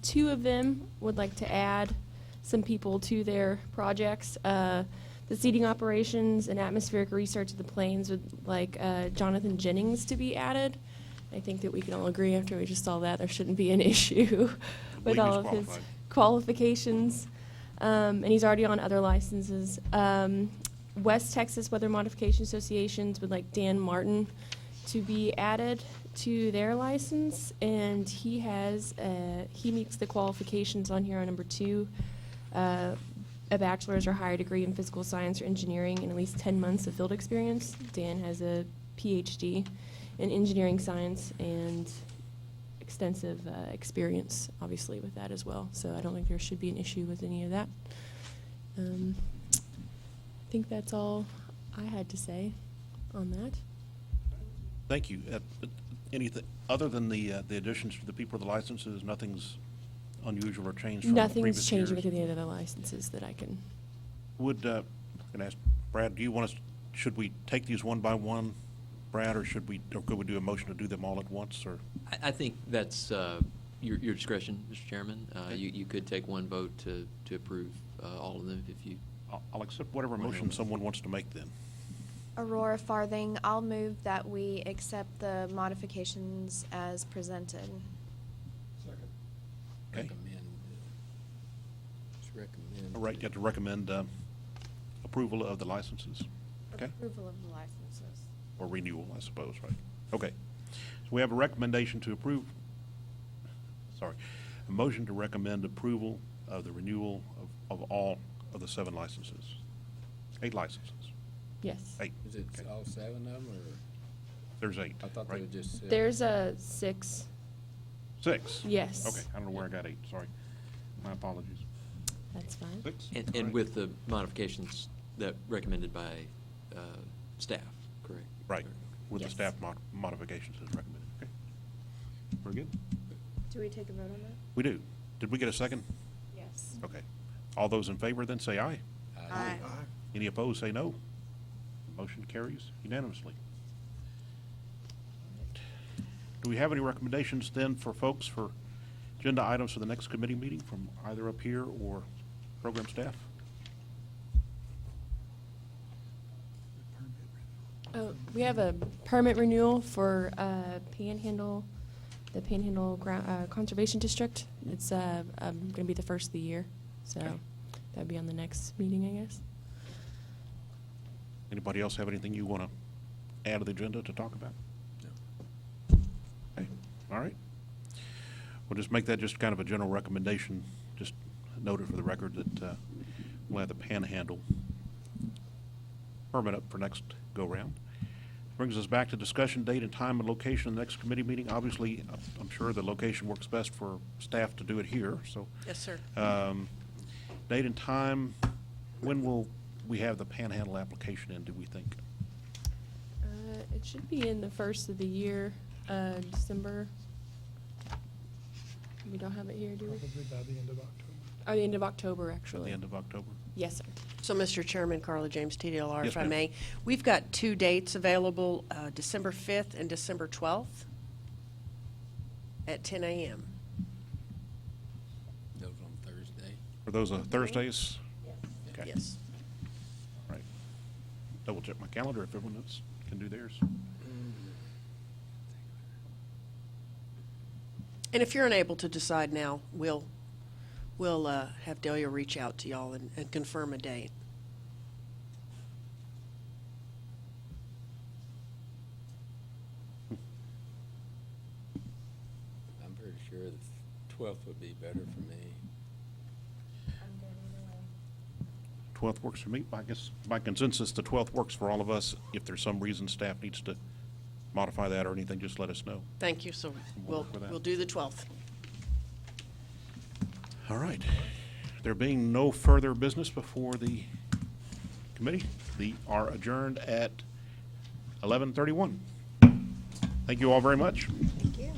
[SPEAKER 13] 2 of them would like to add some people to their projects. The seeding operations and atmospheric research of the planes would like Jonathan Jennings to be added. I think that we can all agree after we just saw that there shouldn't be an issue with all of his qualifications. And he's already on other licenses. West Texas Weather Modification Associations would like Dan Martin to be added to their license, and he meets the qualifications on here on number 2. A bachelor's or higher degree in physical science or engineering and at least 10 months of field experience. Dan has a PhD in engineering science and extensive experience, obviously, with that as well. So I don't think there should be an issue with any of that. I think that's all I had to say on that.
[SPEAKER 1] Thank you. Anything other than the additions to the people of the licenses, nothing's unusual or changed from
[SPEAKER 13] Nothing's
[SPEAKER 1] previous
[SPEAKER 13] changing
[SPEAKER 1] years?
[SPEAKER 13] with any of the other licenses that I can.
[SPEAKER 1] Would, I can ask Brad, do you want us, should we take these one by one, Brad, or could we do a motion to do them all at once, or?
[SPEAKER 8] I think that's your discretion, Mr. Chairman. You could take one vote to approve all of them if you.
[SPEAKER 1] I'll accept whatever motion someone wants to make then.
[SPEAKER 2] Aurora Farthing, I'll move that we accept the modifications as presented.
[SPEAKER 1] Okay.
[SPEAKER 3] Recommend.
[SPEAKER 1] All right, you have to recommend approval of the licenses. Okay.
[SPEAKER 13] Approval of the licenses.
[SPEAKER 1] Or renewal, I suppose, right? Okay. So we have a recommendation to approve, a motion to recommend approval of the renewal of all of the 7 licenses. 8 licenses.
[SPEAKER 13] Yes.
[SPEAKER 1] 8.
[SPEAKER 3] Is it
[SPEAKER 1] Okay.
[SPEAKER 3] all 7 of them, or?
[SPEAKER 1] There's 8,
[SPEAKER 3] I thought they
[SPEAKER 1] right?
[SPEAKER 3] were just 6.
[SPEAKER 13] There's a 6.
[SPEAKER 1] 6?
[SPEAKER 13] Yes.
[SPEAKER 1] Okay, I don't know where I got 8, sorry. My apologies.
[SPEAKER 13] That's fine.
[SPEAKER 1] 6?
[SPEAKER 8] And
[SPEAKER 1] All right.
[SPEAKER 8] with the modifications that recommended by staff, correct?
[SPEAKER 1] Right, with the
[SPEAKER 13] Yes.
[SPEAKER 1] staff modifications as recommended. Okay. Very good.
[SPEAKER 2] Do we take a vote on that?
[SPEAKER 1] We do. Did we get a second?
[SPEAKER 2] Yes.
[SPEAKER 1] Okay. All those in favor then say aye.
[SPEAKER 2] Aye.
[SPEAKER 1] Any opposed, say no. Motion carries unanimously. Do we have any recommendations then for folks for agenda items for the next committee meeting from either up here or program staff?
[SPEAKER 13] We have a permit renewal for Panhandle, the Panhandle Conservation District. It's going to be the first of the year, so
[SPEAKER 1] Okay.
[SPEAKER 13] that'd be on the next meeting, I guess.
[SPEAKER 1] Anybody else have anything you want to add to the agenda to talk about?
[SPEAKER 3] No.
[SPEAKER 1] Okay, all right. We'll just make that just kind of a general recommendation, just note it for the record that we'll have the Panhandle permit up for next go-round. Brings us back to discussion date and time and location of the next committee meeting. Obviously, I'm sure the location works best for staff to do it here, so.
[SPEAKER 4] Yes, sir.
[SPEAKER 1] Date and time, when will we have the Panhandle application in, do we think?
[SPEAKER 13] It should be in the first of the year, December. We don't have it here, do we?
[SPEAKER 9] Probably by the end of October.
[SPEAKER 13] Oh, the end of October,
[SPEAKER 1] At
[SPEAKER 13] actually.
[SPEAKER 1] the end of October?
[SPEAKER 13] Yes, sir.
[SPEAKER 4] So, Mr. Chairman, Carla James, TDLR,
[SPEAKER 1] Yes,
[SPEAKER 4] if I
[SPEAKER 1] ma'am.
[SPEAKER 4] may, we've got 2 dates available, December 5th and December 12th at 10 a.m.
[SPEAKER 3] Those on Thursday.
[SPEAKER 1] Are those Thursdays? Okay.
[SPEAKER 4] Yes.
[SPEAKER 1] All right. Double check my calendar if everyone else can do theirs.
[SPEAKER 4] And if you're unable to decide now, we'll have Delia reach out to y'all and confirm a date.
[SPEAKER 3] I'm pretty sure the 12th would be better for me.
[SPEAKER 1] 12th works for me. I guess by consensus, the 12th works for all of us. If there's some reason staff needs to modify that or anything, just let us know.
[SPEAKER 4] Thank you, so
[SPEAKER 1] We'll
[SPEAKER 4] we'll,
[SPEAKER 1] work with that.
[SPEAKER 4] we'll do the 12th.
[SPEAKER 1] All right. There being no further business before the committee, we are adjourned at 11:31. Thank you all very much.
[SPEAKER 2] Thank you.